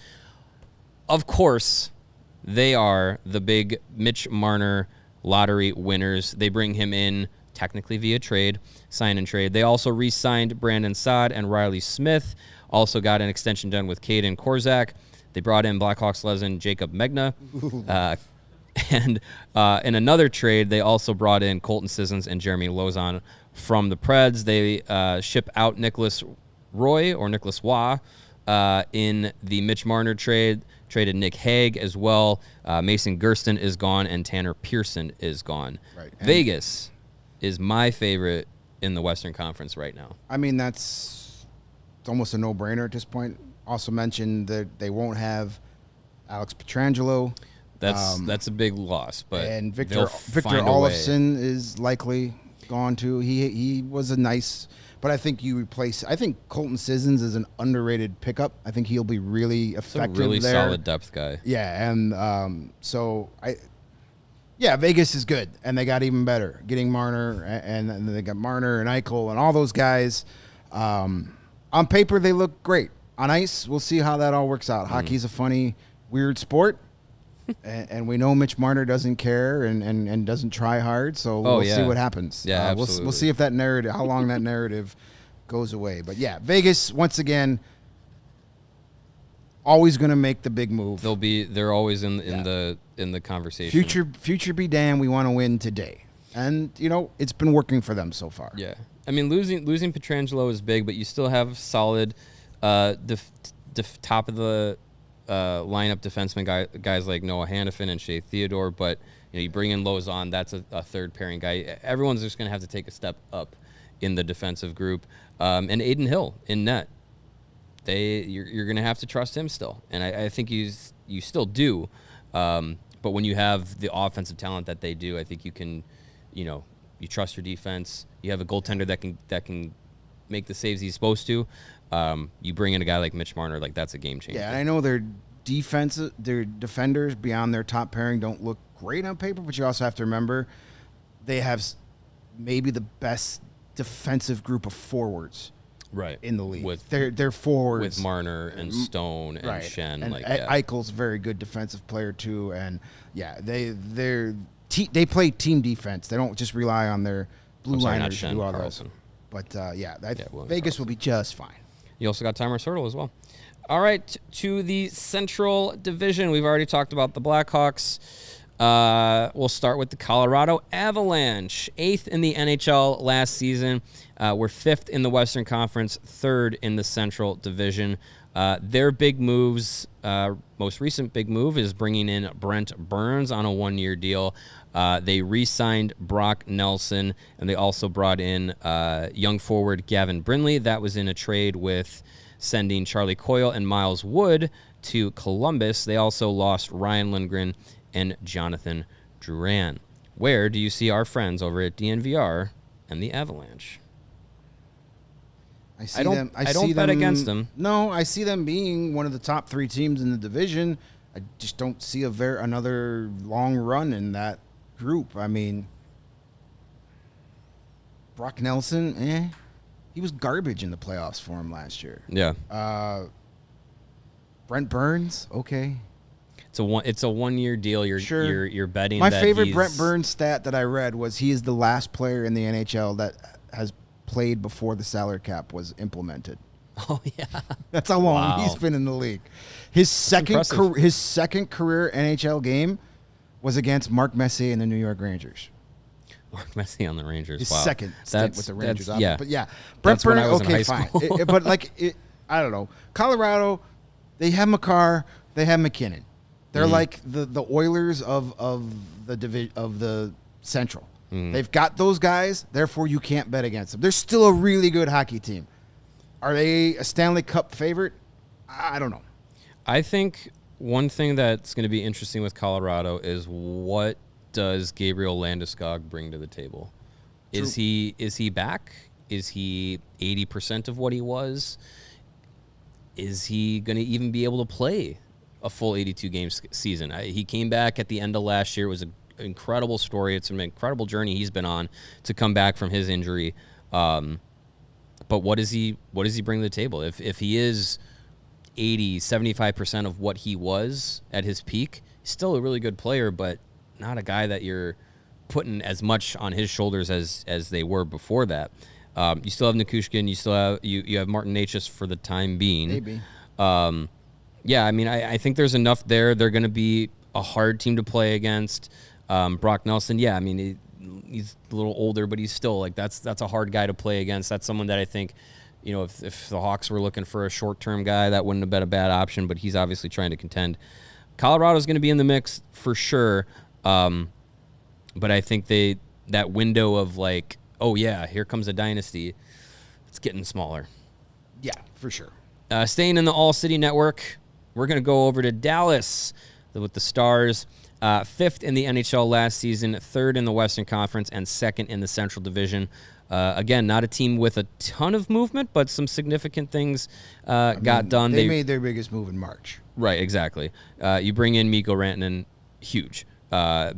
Of course, they are the big Mitch Marner lottery winners. They bring him in technically via trade, sign and trade. They also re-signed Brandon Saad and Riley Smith. Also got an extension done with Caden Korzak. They brought in Blackhawks legend Jacob Megna. And in another trade, they also brought in Colton Sissons and Jeremy Lauzon from the Preds. They ship out Nicholas Roy or Nicholas Waugh in the Mitch Marner trade. Traded Nick Hague as well. Mason Gersten is gone, and Tanner Pearson is gone. Right. Vegas is my favorite in the Western Conference right now. I mean, it's almost a no-brainer at this point. Also mentioned that they won't have Alex Pietrangelo. That's a big loss, but and Victor Olofsson is likely gone too. He was a nice, but I think I think Colton Sissons is an underrated pickup. I think he'll be really effective. He's a really solid depth guy. Yeah, and Vegas is good, and they got even better getting Marner, and then they got Marner and Eichel and all those guys. On paper, they look great. On ice, we'll see how that all works out. Hockey's a funny, weird sport. And we know Mitch Marner doesn't care and doesn't try hard, so we'll see what happens. Yeah, absolutely. We'll see if that narrative, how long that narrative goes away. But yeah, Vegas once again, always going to make the big move. They're always in the conversation. Future be damned, we want to win today, and it's been working for them so far. Yeah, I mean losing Pietrangelo is big, but you still have solid top of the lineup defensemen guys like Noah Hannafin and Shea Theodore, but you bring in Lauzon, that's a third pairing guy. Everyone's just going to have to take a step up in the defensive group. And Aiden Hill in net, you're going to have to trust him still, and I think you still do. But when you have the offensive talent that they do, I think you can, you trust your defense. You have a goaltender that can make the saves he's supposed to. You bring in a guy like Mitch Marner, like that's a game changer. Yeah, and I know their defenders beyond their top pairing don't look great on paper, but you also have to remember they have maybe the best defensive group of forwards in the league. With their forwards with Marner and Stone and Shen, and Eichel's a very good defensive player too, and they play team defense. They don't just rely on their blue liners to do all those. But Vegas will be just fine. You also got Timer Hurdle as well. All right, to the Central Division. We've already talked about the Blackhawks. We'll start with the Colorado Avalanche. 8th in the NHL last season. We're 5th in the Western Conference, 3rd in the Central Division. Their big moves, most recent big move is bringing in Brent Burns on a 1-year deal. They re-signed Brock Nelson, and they also brought in young forward Gavin Brindley. That was in a trade with sending Charlie Coyle and Miles Wood to Columbus. They also lost Ryan Lindgren and Jonathan Drouin. Where do you see our friends over at DNVR and the Avalanche? I don't bet against them. No, I see them being one of the top 3 teams in the division. I just don't see another long run in that group. I mean, Brock Nelson, he was garbage in the playoffs for him last year. Yeah. Brent Burns, okay. It's a 1-year deal. You're betting. My favorite Brent Burns stat that I read was he is the last player in the NHL that has played before the salary cap was implemented. Oh yeah, that's how long he's been in the league. His second career NHL game was against Mark Messier and the New York Rangers. Mark Messier on the Rangers. His wow. second stint with the Rangers. Yeah. But yeah, Brent That's when I Burns, was in okay, high fine. school. But like, I don't know. Colorado, they have McCarr, they have McKinnon. They're like the Oilers of the Central. They've got those guys, therefore you can't bet against them. They're still a really good hockey team. Are they a Stanley Cup favorite? I don't know. I think one thing that's going to be interesting with Colorado is what does Gabriel Landeskog bring to the table? True. Is he back? Is he 80% of what he was? Is he going to even be able to play a full 82 game season? He came back at the end of last year. It was an incredible story. It's an incredible journey he's been on to come back from his injury. But what does he bring to the table? If he is 80, 75% of what he was at his peak, he's still a really good player, but not a guy that you're putting as much on his shoulders as they were before that. You still have Nichushkin. You still have you have Martin Necas for the time being. Maybe. Yeah, I mean, I think there's enough there. They're going to be a hard team to play against. Brock Nelson, yeah, I mean, he's a little older, but he's still like that's a hard guy to play against. That's someone that I think, you know, if the Hawks were looking for a short-term guy, that wouldn't have been a bad option. But he's obviously trying to contend. Colorado's going to be in the mix for sure. But I think that window of like, oh yeah, here comes a dynasty, it's getting smaller. Yeah, for sure. Staying in the All-City network, we're going to go over to Dallas with the Stars. 5th in the NHL last season, 3rd in the Western Conference, and 2nd in the Central Division. Again, not a team with a ton of movement, but some significant things got done. They made their biggest move in March. Right, exactly. You bring in Mikko Rantanen, huge.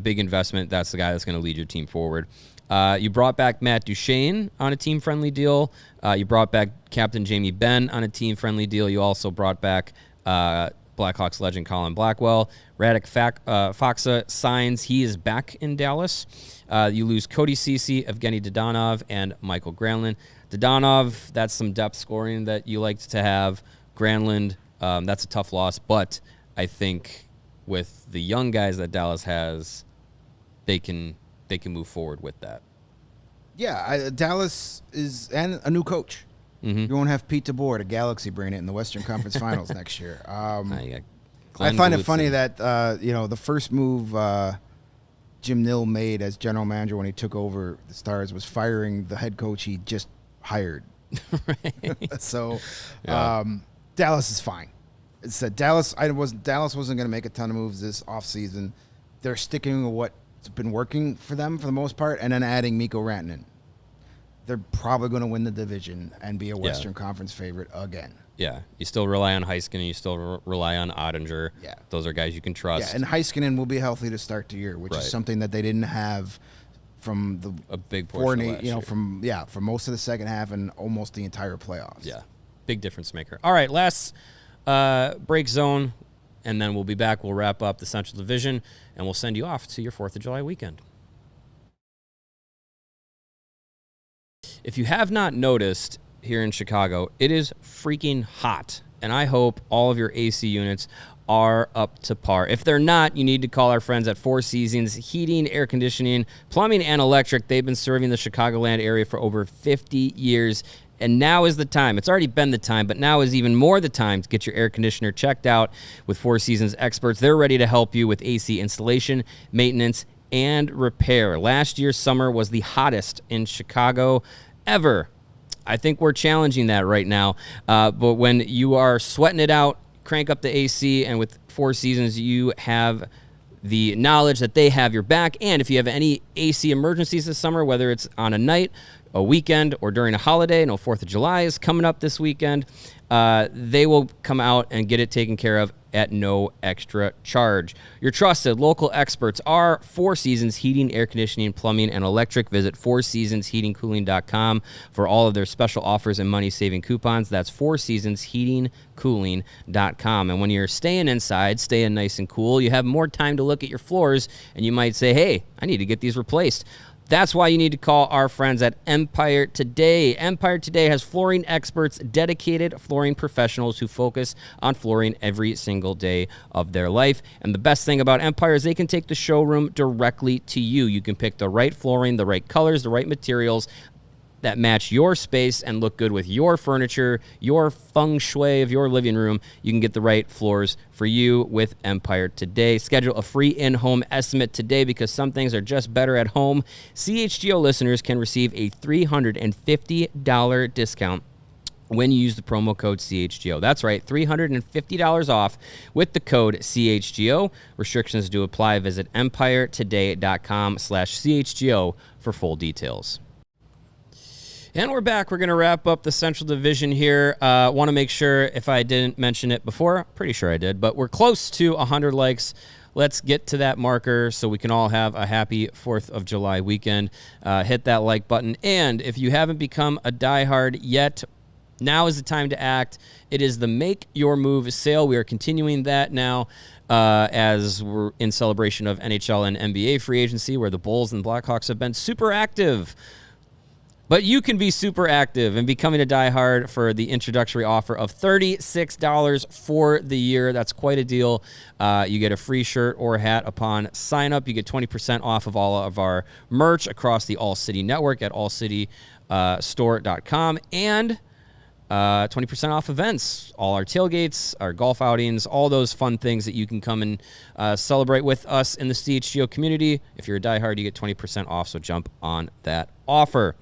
Big investment. That's the guy that's going to lead your team forward. You brought back Matt Duchene on a team-friendly deal. You brought back Captain Jamie Benn on a team-friendly deal. You also brought back Blackhawks legend Colin Blackwell. Radek Faksa signs. He is back in Dallas. You lose Cody Ceci, Evgeny Dodonov, and Michael Granlund. Dodonov, that's some depth scoring that you liked to have. Granlund, that's a tough loss, but I think with the young guys that Dallas has, they can move forward with that. Yeah, Dallas is and a new coach. You won't have Pete DeBoer, a Galaxy brain it in the Western Conference Finals next year. I find it funny that the first move Jim Nill made as general manager when he took over the Stars was firing the head coach he just hired. Right. So Dallas is fine. It said Dallas wasn't going to make a ton of moves this offseason. They're sticking with what's been working for them for the most part, and then adding Mikko Rantanen. They're probably going to win the division and be a Western Conference favorite again. Yeah, you still rely on Heiskanen. You still rely on Ottinger. Yeah, those are guys you can trust. Yeah, and Heiskanen will be healthy to start the year, which is something that they didn't have from a big portion of last year. from most of the second half and almost the entire playoffs. Yeah, big difference maker. All right, last break zone, and then we'll be back. We'll wrap up the Central Division, and we'll send you off to your 4th of July weekend. If you have not noticed, here in Chicago, it is freaking hot, and I hope all of your AC units are up to par. If they're not, you need to call our friends at Four Seasons Heating, Air Conditioning, Plumbing, and Electric. They've been serving the Chicagoland area for over 50 years, and now is the time. It's already been the time, but now is even more the time to get your air conditioner checked out with Four Seasons experts. They're ready to help you with AC installation, maintenance, and repair. Last year's summer was the hottest in Chicago ever. I think we're challenging that right now. But when you are sweating it out, crank up the AC, and with Four Seasons, you have the knowledge that they have your back. And if you have any AC emergencies this summer, whether it's on a night, a weekend, or during a holiday, 4th of July is coming up this weekend, they will come out and get it taken care of at no extra charge. Your trusted local experts are Four Seasons Heating, Air Conditioning, Plumbing, and Electric. Visit fourseasonsheatingcooling.com for all of their special offers and money-saving coupons. That's fourseasonsheatingcooling.com. And when you're staying inside, staying nice and cool, you have more time to look at your floors, and you might say, hey, I need to get these replaced. That's why you need to call our friends at Empire Today. Empire Today has flooring experts, dedicated flooring professionals who focus on flooring every single day of their life. And the best thing about Empire is they can take the showroom directly to you. You can pick the right flooring, the right colors, the right materials that match your space and look good with your furniture, your feng shui of your living room. You can get the right floors for you with Empire Today. Schedule a free in-home estimate today because some things are just better at home. CHGO listeners can receive a $350 discount when you use the promo code CHGO. That's right, $350 off with the code CHGO. Restrictions do apply. Visit empiretoday.com/CHGO for full details. And we're back. We're going to wrap up the Central Division here. Want to make sure, if I didn't mention it before, pretty sure I did, but we're close to 100 likes. Let's get to that marker so we can all have a happy 4th of July weekend. Hit that like button. And if you haven't become a diehard yet, now is the time to act. It is the Make Your Move sale. We are continuing that now as we're in celebration of NHL and NBA free agency, where the Bulls and Blackhawks have been super active. But you can be super active in becoming a diehard for the introductory offer of $36 for the year. That's quite a deal. You get a free shirt or hat upon sign up. You get 20% off of all of our merch across the ALLCITY network at allcitystore.com and 20% off events, all our tailgates, our golf outings, all those fun things that you can come and celebrate with us in the CHGO community. If you're a diehard, you get 20% off, so jump on that offer.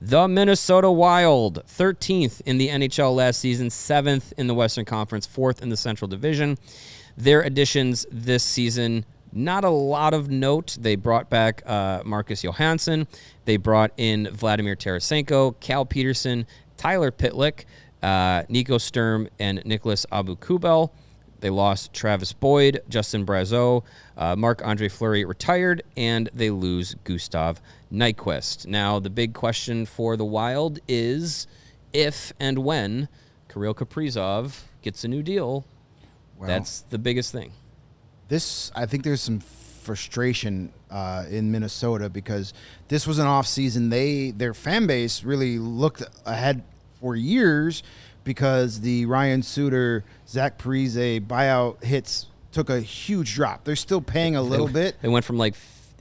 The Minnesota Wild, 13th in the NHL last season, 7th in the Western Conference, 4th in the Central Division. Their additions this season, not a lot of note. They brought back Marcus Johansson. They brought in Vladimir Tarasenko, Cal Peterson, Tyler Pitlick, Nico Sturm, and Nicholas Abu-Kubel. They lost Travis Boyd, Justin Brazeau, Marc-Andre Fleury retired, and they lose Gustav Nyquist. Now, the big question for the Wild is if and when Kirill Kaprizov gets a new deal. Well, that's the biggest thing. I think there's some frustration in Minnesota because this was an offseason. Their fan base really looked ahead for years because the Ryan Suter, Zach Parise buyout hits took a huge drop. They're still paying a little bit. They went from like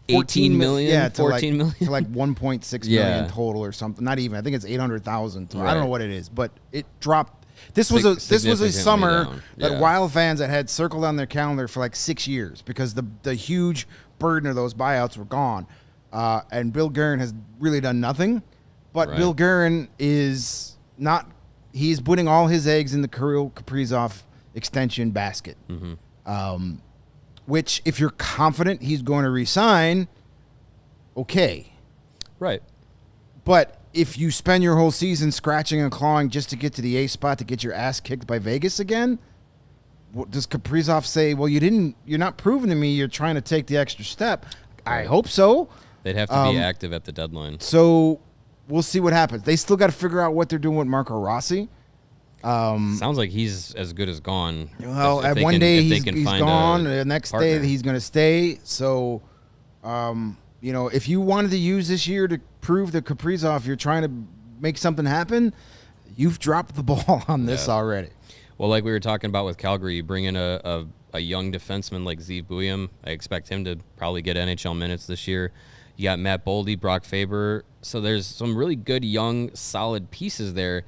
18 million, 14 million to like 1.6 million total or something. Not even. I think it's 800,000. Right. I don't know what it is, but it dropped. This was a summer that Wild fans had circled on their calendar for like 6 years because the huge burden of those buyouts were gone. And Bill Guerin has really done nothing. But right. Bill Guerin is not. He's putting all his eggs in the Kirill Kaprizov extension basket. Mm-hmm. Which, if you're confident he's going to resign, okay. Right. But if you spend your whole season scratching and clawing just to get to the A spot to get your ass kicked by Vegas again, does Kaprizov say, well, you're not proving to me you're trying to take the extra step? I hope so. They'd have to be active at the deadline. So we'll see what happens. They still got to figure out what they're doing with Marco Rossi. Sounds like he's as good as gone. Well, one day he's gone. The next day he's going to stay. So, if you wanted to use this year to prove that Kaprizov, you're trying to make something happen, you've dropped the ball on this already. Well, like we were talking about with Calgary, you bring in a young defenseman like Zeev Buium. I expect him to probably get NHL minutes this year. You got Matt Boldy, Brock Faber. So there's some really good, young, solid pieces there.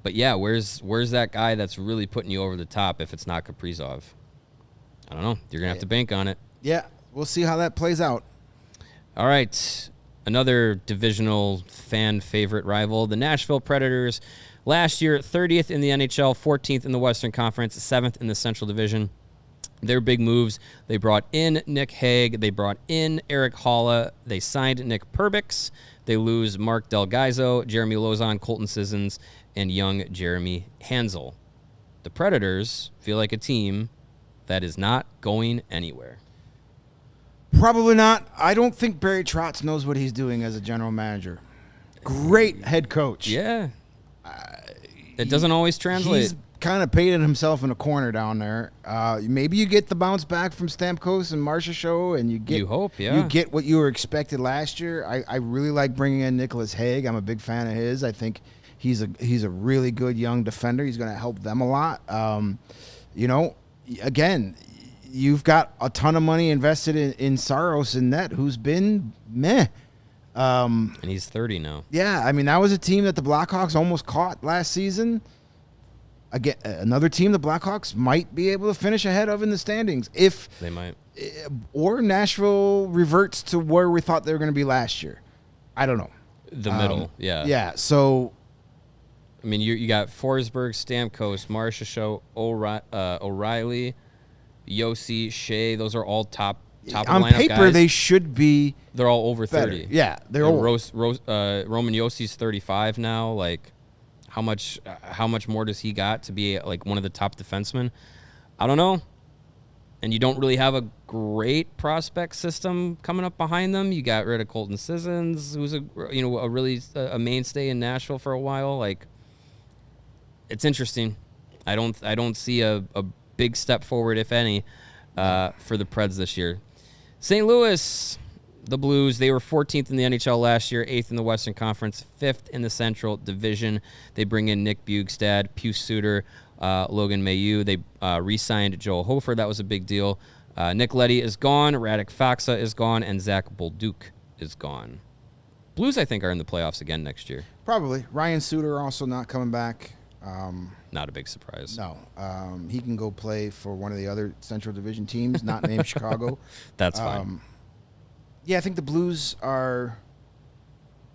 But, yeah, where's that guy that's really putting you over the top if it's not Kaprizov? I don't know. You're going to have to bank on it. Yeah, we'll see how that plays out. All right. Another divisional fan favorite rival, the Nashville Predators. Last year, 30th in the NHL, 14th in the Western Conference, 7th in the Central Division. Their big moves, they brought in Nick Hague. They brought in Eric Haula. They signed Nick Perbix. They lose Mark Del Gaizo, Jeremy Lauzon, Colton Sissons, and young Jeremy Hansel. The Predators feel like a team that is not going anywhere. Probably not. I don't think Barry Trotz knows what he's doing as a general manager. Great head coach. Yeah. It doesn't always translate. He's kind of painted himself in a corner down there. Maybe you get the bounce back from Stamkos and Marcia Show, and you hope, yeah. You get what you were expected last year. I really like bringing in Nicholas Hague. I'm a big fan of his. I think he's a really good young defender. He's going to help them a lot. Again, you've got a ton of money invested in Saros in net, who's been meh. And he's 30 now. Yeah, I mean, that was a team that the Blackhawks almost caught last season. Again, another team the Blackhawks might be able to finish ahead of in the standings if they might, or Nashville reverts to where we thought they were going to be last year. I don't know. The middle, yeah. Yeah, so I mean, you got Forsberg, Stamkos, Marcia Show, O'Reilly, Yossi, Shea. Those are all top on lineup paper guys. They should be. They're all over better. 30. Yeah, they're old. Roman Yossi's 35 now. Like, how much more does he got to be like one of the top defensemen? I don't know. And you don't really have a great prospect system coming up behind them. You got rid of Colton Sissons, who's a mainstay in Nashville for a while. Like, it's interesting. I don't see a big step forward, if any, for the Preds this year. St. Louis, the Blues, they were 14th in the NHL last year, 8th in the Western Conference, 5th in the Central Division. They bring in Nick Bjugstad, Pius Suter, Logan Mailloux. They re-signed Joel Hofer. That was a big deal. Nick Leddy is gone. Radek Faksa is gone. And Zach Bolduc is gone. Blues, I think, are in the playoffs again next year. Probably. Ryan Suter also not coming back. Not a big surprise. No. He can go play for one of the other Central Division teams, not named Chicago. That's fine. Yeah, I think the Blues are,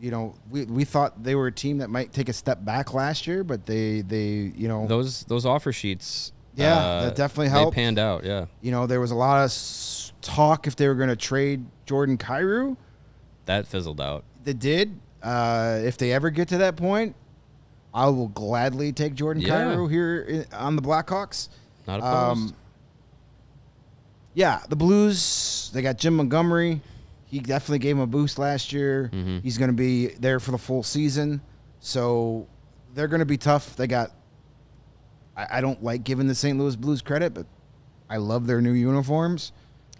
we thought they were a team that might take a step back last year, but they those offer sheets. Yeah, that definitely helped. They panned out, yeah. There was a lot of talk if they were going to trade Jordan Kyrou. That fizzled out. They did. If they ever get to that point, I will gladly take Jordan Kyrou here on the Blackhawks. Not opposed. Yeah, the Blues, they got Jim Montgomery. He definitely gave him a boost last year. Mm-hmm. He's going to be there for the full season. So they're going to be tough. They got – I don't like giving the St. Louis Blues credit, but I love their new uniforms.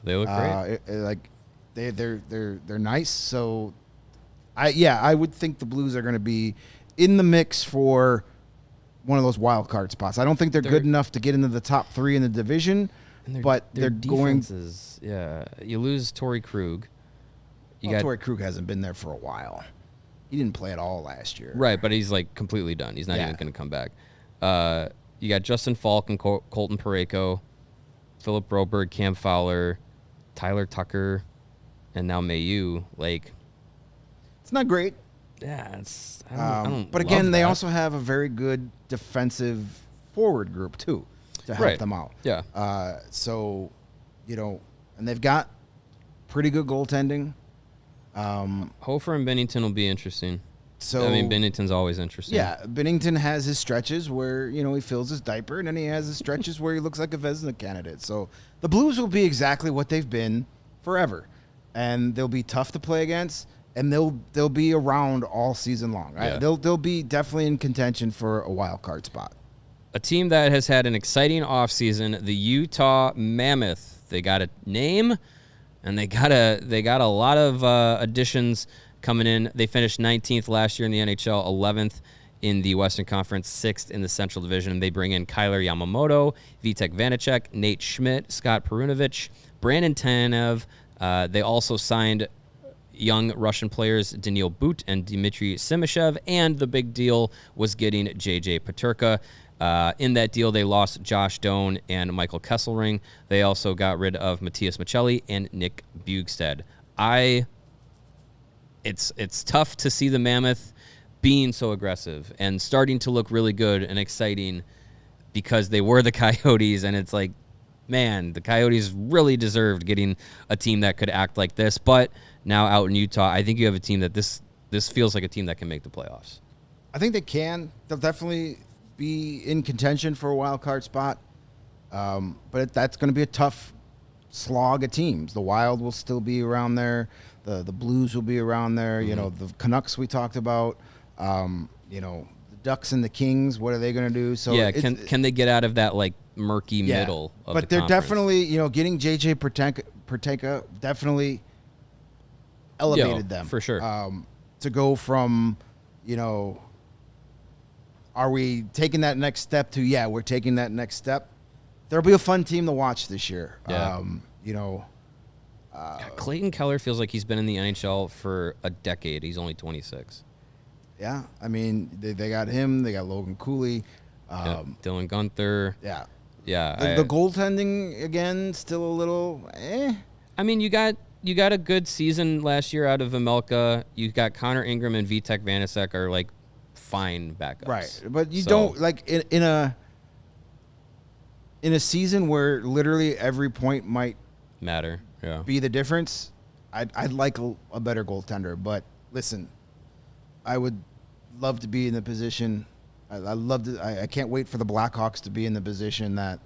They look great. They're nice. So, I would think the Blues are going to be in the mix for one of those wild card spots. I don't think they're good enough to get into the top 3 in the division, but they're going – yeah, you lose Torrey Krug. Torrey Krug hasn't been there for a while. He didn't play at all last year. Right, but he's like completely done. He's not even going to come back. You got Justin Falk and Colton Parayko, Philip Broberg, Cam Fowler, Tyler Tucker, and now Mailloux. Like, it's not great. Yeah, I don't but again, they also have a very good defensive forward group too to help them out. Yeah. And they've got pretty good goaltending. Hofer and Bennington will be interesting. So Bennington's always interesting. Yeah, Bennington has his stretches where he fills his diaper, and then he has his stretches where he looks like a Vezina candidate. So the Blues will be exactly what they've been forever, and they'll be tough to play against, and they'll be around all season long. Yeah. They'll be definitely in contention for a wild card spot. A team that has had an exciting offseason, the Utah Mammoth. They got a name. And they got a lot of additions coming in. They finished 19th last year in the NHL, 11th in the Western Conference, 6th in the Central Division. They bring in Kyler Yamamoto, Vitek Vanacek, Nate Schmidt, Scott Perunovich, Brandon Tanev. They also signed young Russian players Daniil But and Dmitry Simashev, and the big deal was getting J.J. Peterka. In that deal, they lost Josh Doan and Michael Kesselring. They also got rid of Matthias Michelli and Nick Bjugstad. It's tough to see the Mammoth being so aggressive and starting to look really good and exciting because they were the Coyotes, and it's like, man, the Coyotes really deserved getting a team that could act like this. But now out in Utah, I think you have a team that this feels like a team that can make the playoffs. I think they can. They'll definitely be in contention for a wild card spot, but that's going to be a tough slog of teams. The Wild will still be around there. The Blues will be around there. Mm-hmm. The Canucks we talked about. The Ducks and the Kings. What are they going to do? So yeah, can they get out of that like murky middle of but the they're conference? definitely, getting JJ Pertenka definitely elevated them for sure. To go from, are we taking that next step to, we're taking that next step. There'll be a fun team to watch this year. Yeah. Clayton Keller feels like he's been in the NHL for a decade. He's only 26. Yeah, I mean, they got him. They got Logan Cooley. Dylan Gunther. Yeah. Yeah. The goaltending, again, still a little I mean, you got a good season last year out of Vemelka. You got Connor Ingram and Vitek Vanacek are like fine backups. Right. But you don't, like, in a season where literally every point might matter. Yeah. be the difference, I'd like a better goaltender. But listen, I would love to be in the position. I can't wait for the Blackhawks to be in the position that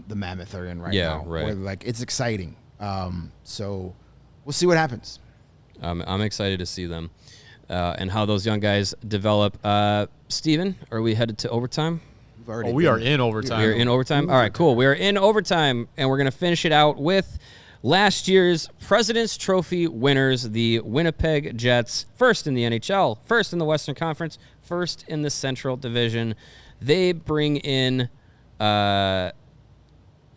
the Mammoth are in right now. Yeah, right. Where, like, it's exciting. So we'll see what happens. I'm excited to see them and how those young guys develop. Steven, are we headed to overtime? We are in overtime. We are in overtime? All right, cool. We are in overtime, and we're going to finish it out with last year's President's Trophy winners, the Winnipeg Jets, first in the NHL, first in the Western Conference, first in the Central Division. They bring in Alex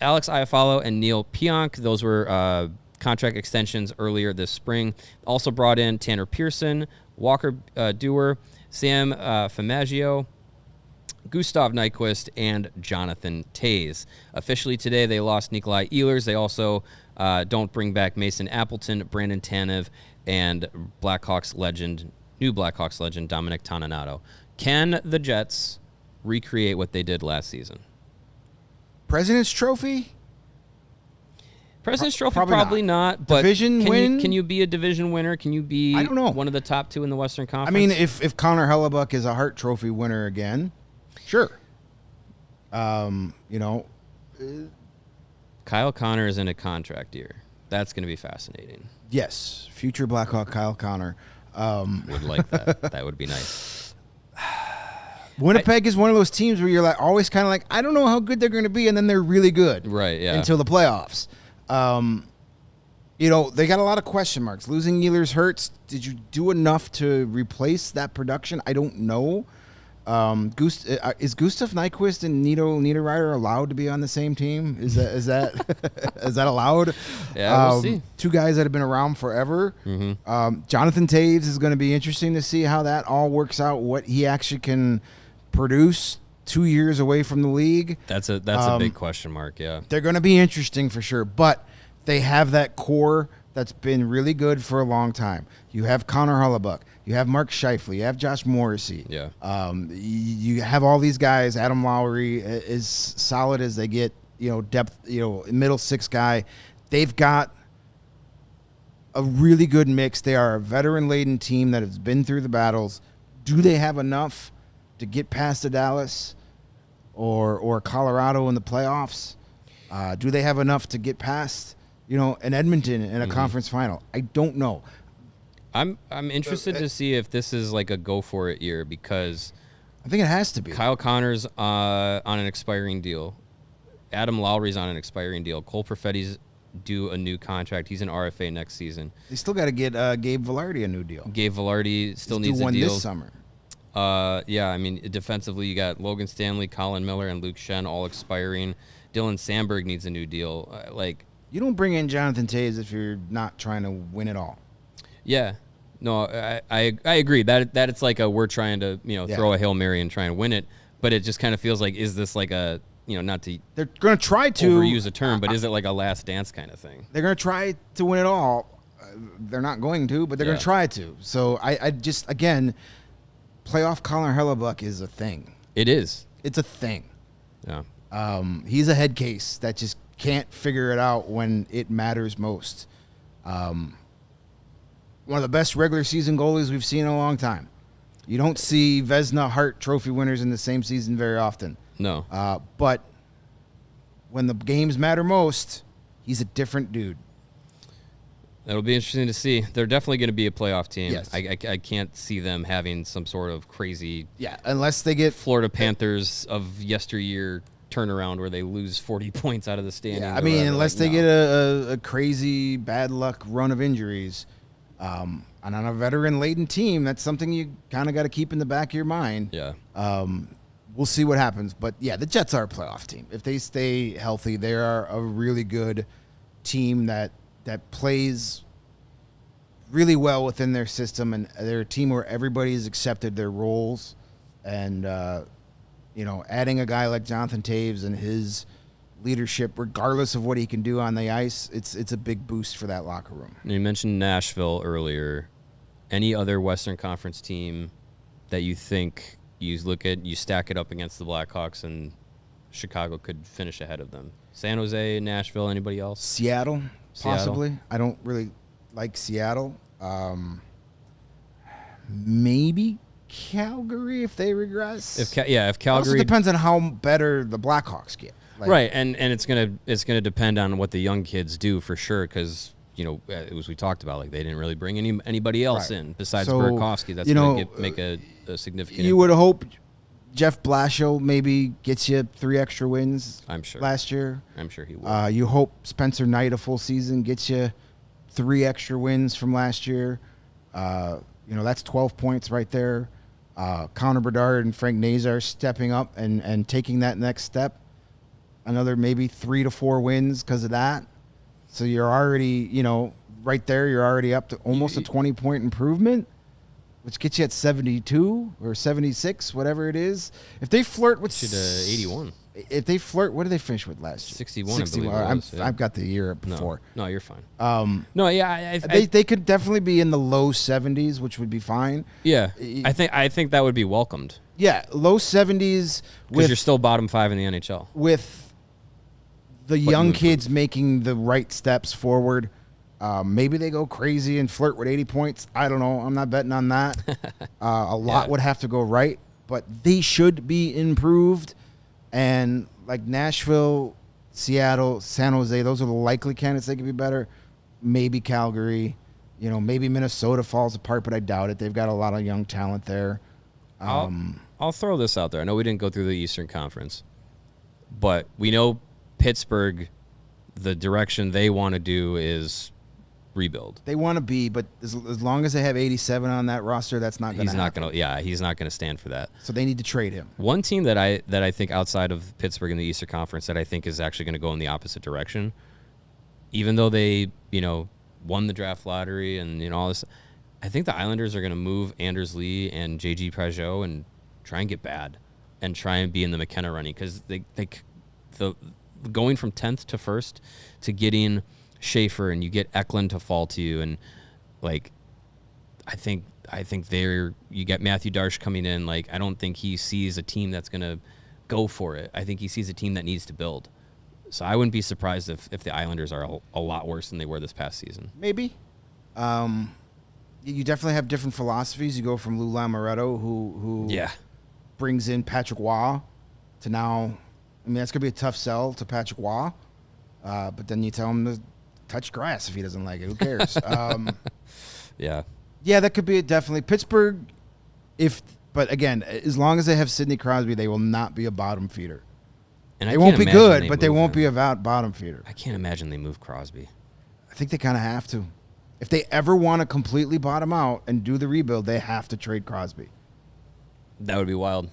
Iafallo and Neil Pionk. Those were contract extensions earlier this spring. Also brought in Tanner Pearson, Walker Dewar, Sam Famaggio, Gustav Nyquist, and Jonathan Toews. Officially today, they lost Nikolai Ehlers. They also don't bring back Mason Appleton, Brandon Tanev, and new Blackhawks legend Dominic Toninato. Can the Jets recreate what they did last season? President's Trophy? President's Trophy, Probably probably not. But Division win? Can you be a division winner? Can you be I don't know. one of the top two in the Western I Conference? mean, if Connor Hellebuck is a Hart Trophy winner again, sure. Kyle Connor is in a contract year. That's going to be fascinating. Yes, future Blackhawk Kyle Connor. Would like that. That would be nice. Winnipeg is one of those teams where you're like always kind of like, I don't know how good they're going to be, and then they're really good. Right, yeah. Until the playoffs. They got a lot of question marks. Losing Ehlers hurts. Did you do enough to replace that production? I don't know. Is Gustav Nyquist and Nito Niederreiter allowed to be on the same team? Is that is that allowed? Yeah, we'll see. Two guys that have been around forever. Mm-hmm. Jonathan Toews is going to be interesting to see how that all works out. What he actually can produce 2 years away from the league. That's a big question mark. Yeah, They're going to be interesting for sure, but they have that core that's been really good for a long time. You have Connor Hellebuck. You have Mark Scheifele. You have Josh Morrissey. Yeah. You have all these guys. Adam Lowry is solid as they get. Depth. Middle six guy. They've got a really good mix. They are a veteran-laden team that has been through the battles. Do they have enough to get past the Dallas or Colorado in the playoffs? Do they have enough to get past an Edmonton in a conference final? I don't know. I'm interested to see if this is like a go for it year, because I think it has to be. Kyle Connor's on an expiring deal. Adam Lowry's on an expiring deal. Cole Perfetti's due a new contract. He's an RFA next season. They still got to get Gabe Vilardi a new deal. Gabe Vilardi still He's needs due a one deal this summer. Yeah, I mean, defensively, you got Logan Stanley, Colin Miller, and Luke Shen all expiring. Dylan Sandberg needs a new deal. You don't bring in Jonathan Toews if you're not trying to win it all. Yeah. No, I agree that it's like we're trying to throw a Hail Mary and try and win it, but it just kind of feels like, is this like a not to they're going to try to overuse a term, but is it like a last dance kind of thing? They're going to try to win it all. They're not going to, but they're going to try to. So I just, again, playoff Connor Hellebuck is a thing. It is. It's a thing. Yeah. He's a head case that just can't figure it out when it matters most. One of the best regular season goalies we've seen in a long time. You don't see Vezina Hart Trophy winners in the same season very often. No. But when the games matter most, he's a different dude. It'll be interesting to see. They're definitely going to be a playoff team. Yes. I can't see them having some sort of crazy unless they get Florida Panthers of yesteryear turnaround where they lose 40 points out of the standings. Yeah, I mean, unless they get a crazy bad luck run of injuries. And on a veteran-laden team, that's something you kind of got to keep in the back of your mind. Yeah. We'll see what happens. But, yeah, the Jets are a playoff team. If they stay healthy, they are a really good team that plays really well within their system, and they're a team where everybody's accepted their roles. And, adding a guy like Jonathan Taves and his leadership, regardless of what he can do on the ice, it's a big boost for that locker room. You mentioned Nashville earlier. Any other Western Conference team that you think you stack it up against the Blackhawks and Chicago could finish ahead of them? San Jose, Nashville, anybody else? Seattle, possibly. I don't really like Seattle. Maybe Calgary if they regress. If Calgary. It also depends on how better the Blackhawks get. Right, and it's gonna depend on what the young kids do for sure, because as we talked about, like they didn't really bring anybody else in besides Burakovsky. That's gonna make a significant. You would hope Jeff Blashill maybe gets you 3 extra wins. I'm sure last year. I'm sure he will. You hope Spencer Knight a full season gets you 3 extra wins from last year. That's 12 points right there. Connor Bedard and Frank Nazar stepping up and taking that next step. Another maybe 3 to 4 wins because of that. So you're already, right there, you're already up to almost a 20-point improvement, which gets you at 72 or 76, whatever it is. If they flirt with 81. If they flirt, what did they finish with last year? 61, I believe it was, I've got the year before. No, you're fine. They could definitely be in the low 70s, which would be fine. Yeah, I think that would be welcomed. Yeah, low 70s because you're still bottom 5 in the NHL with the young kids making the right steps forward. Maybe they go crazy and flirt with 80 points. I don't know. I'm not betting on that. A lot would have to go right, but they should be improved. And like Nashville, Seattle, San Jose, those are the likely candidates. They could be better. Maybe Calgary. Maybe Minnesota falls apart, but I doubt it. They've got a lot of young talent there. I'll throw this out there. I know we didn't go through the Eastern Conference, but we know Pittsburgh, the direction they want to do is rebuild. They want to be, but as long as they have 87 on that roster, that's not going to happen. He's not going to stand for that. So they need to trade him. One team that I think outside of Pittsburgh in the Eastern Conference that I think is actually going to go in the opposite direction, even though they, won the draft lottery and all this, I think the Islanders are going to move Anders Lee and JG Pageau and try and get bad and try and be in the McKenna running, because the going from 10th to 1st to getting Schaefer and you get Eklund to fall to you, and I think you get Matthew Darsh coming in. I don't think he sees a team that's going to go for it. I think he sees a team that needs to build. So I wouldn't be surprised if the Islanders are a lot worse than they were this past season. Maybe. You definitely have different philosophies. You go from Lou Lamoriello, who brings in Patrick Waugh, to now. I mean, that's going to be a tough sell to Patrick Waugh. But then you tell him to touch grass if he doesn't like it. Who cares? Yeah, that could be definitely Pittsburgh. But again, as long as they have Sidney Crosby, they will not be a bottom feeder. And they won't be good, but they won't be a bottom feeder. I can't imagine they move Crosby. I think they kind of have to. If they ever want to completely bottom out and do the rebuild, they have to trade Crosby. That would be wild.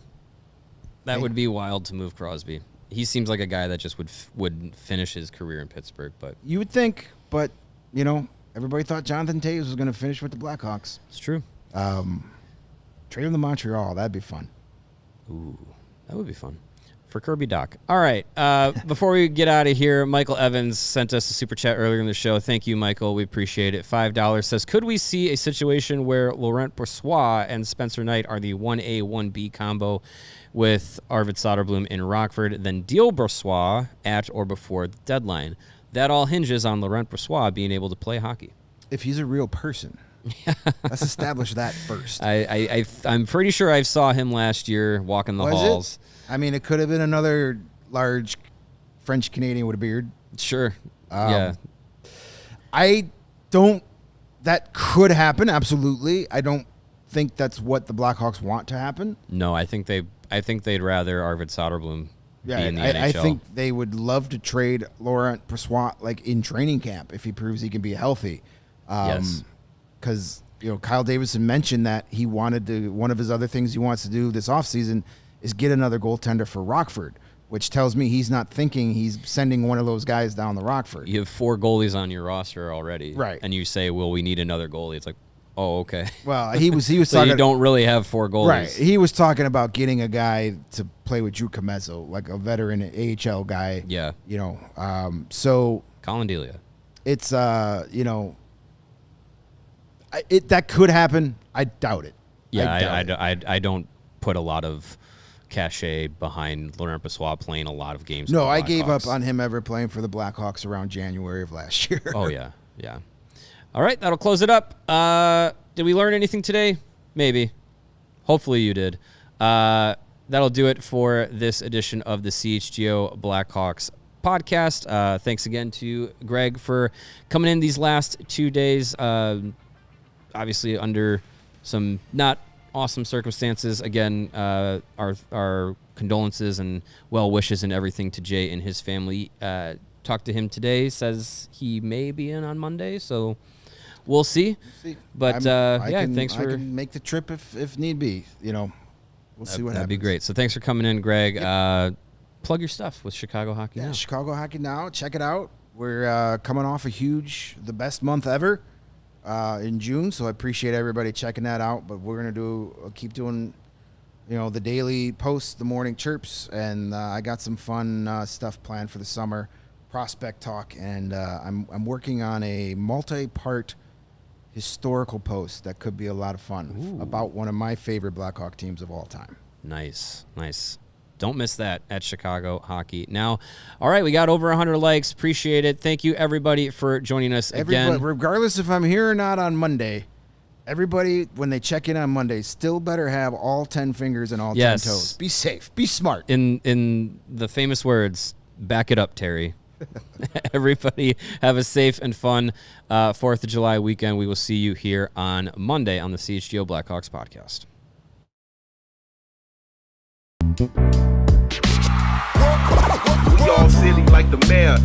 That would be wild to move Crosby. He seems like a guy that just would finish his career in Pittsburgh. But you would think, but everybody thought Jonathan Taves was going to finish with the Blackhawks. It's true. Trade him to Montreal. That'd be fun. Ooh, that would be fun. For Kirby Doc. All right. Before we get out of here, Michael Evans sent us a super chat earlier in the show. Thank you, Michael. We appreciate it. $5 says, could we see a situation where Laurent Brossoit and Spencer Knight are the 1A, 1B combo with Arvid Soderblom in Rockford, then deal Brossoit at or before the deadline? That all hinges on Laurent Brossoit being able to play hockey. If he's a real person. Let's establish that first. I'm pretty sure I saw him last year walking the halls. I mean, it could have been another large French Canadian with a beard. Sure. Yeah. I That could happen, absolutely. I don't think that's what the Blackhawks want to happen. No, I think they'd rather Arvid Soderblom be in the NHL. I think they would love to trade Laurent Brossoit like in training camp if he proves he can be healthy. Yes. Because Kyle Davidson mentioned that he wanted to. One of his other things he wants to do this offseason is get another goaltender for Rockford, which tells me he's not thinking he's sending one of those guys down to Rockford. You have 4 goalies on your roster already, right? And you say, "Well, we need another goalie." It's like, oh, okay. Well, he was so talking. You don't really have 4 goalies, right? He was talking about getting a guy to play with Drew Comezzo, like a veteran AHL guy. Yeah. So Colin Delia. It's that could happen. I doubt it. Yeah, I don't put a lot of cachet behind Laurent Brossoit playing a lot of games. No, I gave up on him ever playing for the Blackhawks around January of last year. Oh, yeah. All right, that'll close it up. Did we learn anything today? Maybe. Hopefully you did. That'll do it for this edition of the CHGO Blackhawks podcast. Thanks again to Greg for coming in these last 2 days. Obviously under some not awesome circumstances. Again, our condolences and well wishes and everything to Jay and his family. Talked to him today. Says he may be in on Monday, so we'll see. But thanks for. I can make the trip if need be. We'll see what happens. That'd be great. So thanks for coming in, Greg. Plug your stuff with Chicago Hockey Now. Chicago Hockey Now. Check it out. We're coming off the best month ever. In June, so I appreciate everybody checking that out. But we're gonna keep doing, the daily posts, the morning chirps, and I got some fun stuff planned for the summer, prospect talk, and I'm working on a multi-part historical post that could be a lot of fun about one of my favorite Blackhawk teams of all time. Nice. Don't miss that at Chicago Hockey Now. All right, we got over 100 likes. Appreciate it. Thank you, everybody, for joining us again. Regardless if I'm here or not on Monday, everybody, when they check in on Monday, still better have all 10 fingers and all 10 toes. Be safe. Be smart. In the famous words, back it up, Terry. Everybody have a safe and fun 4th of July weekend. We will see you here on Monday on the CHGO Blackhawks podcast. We all silly like the mayor.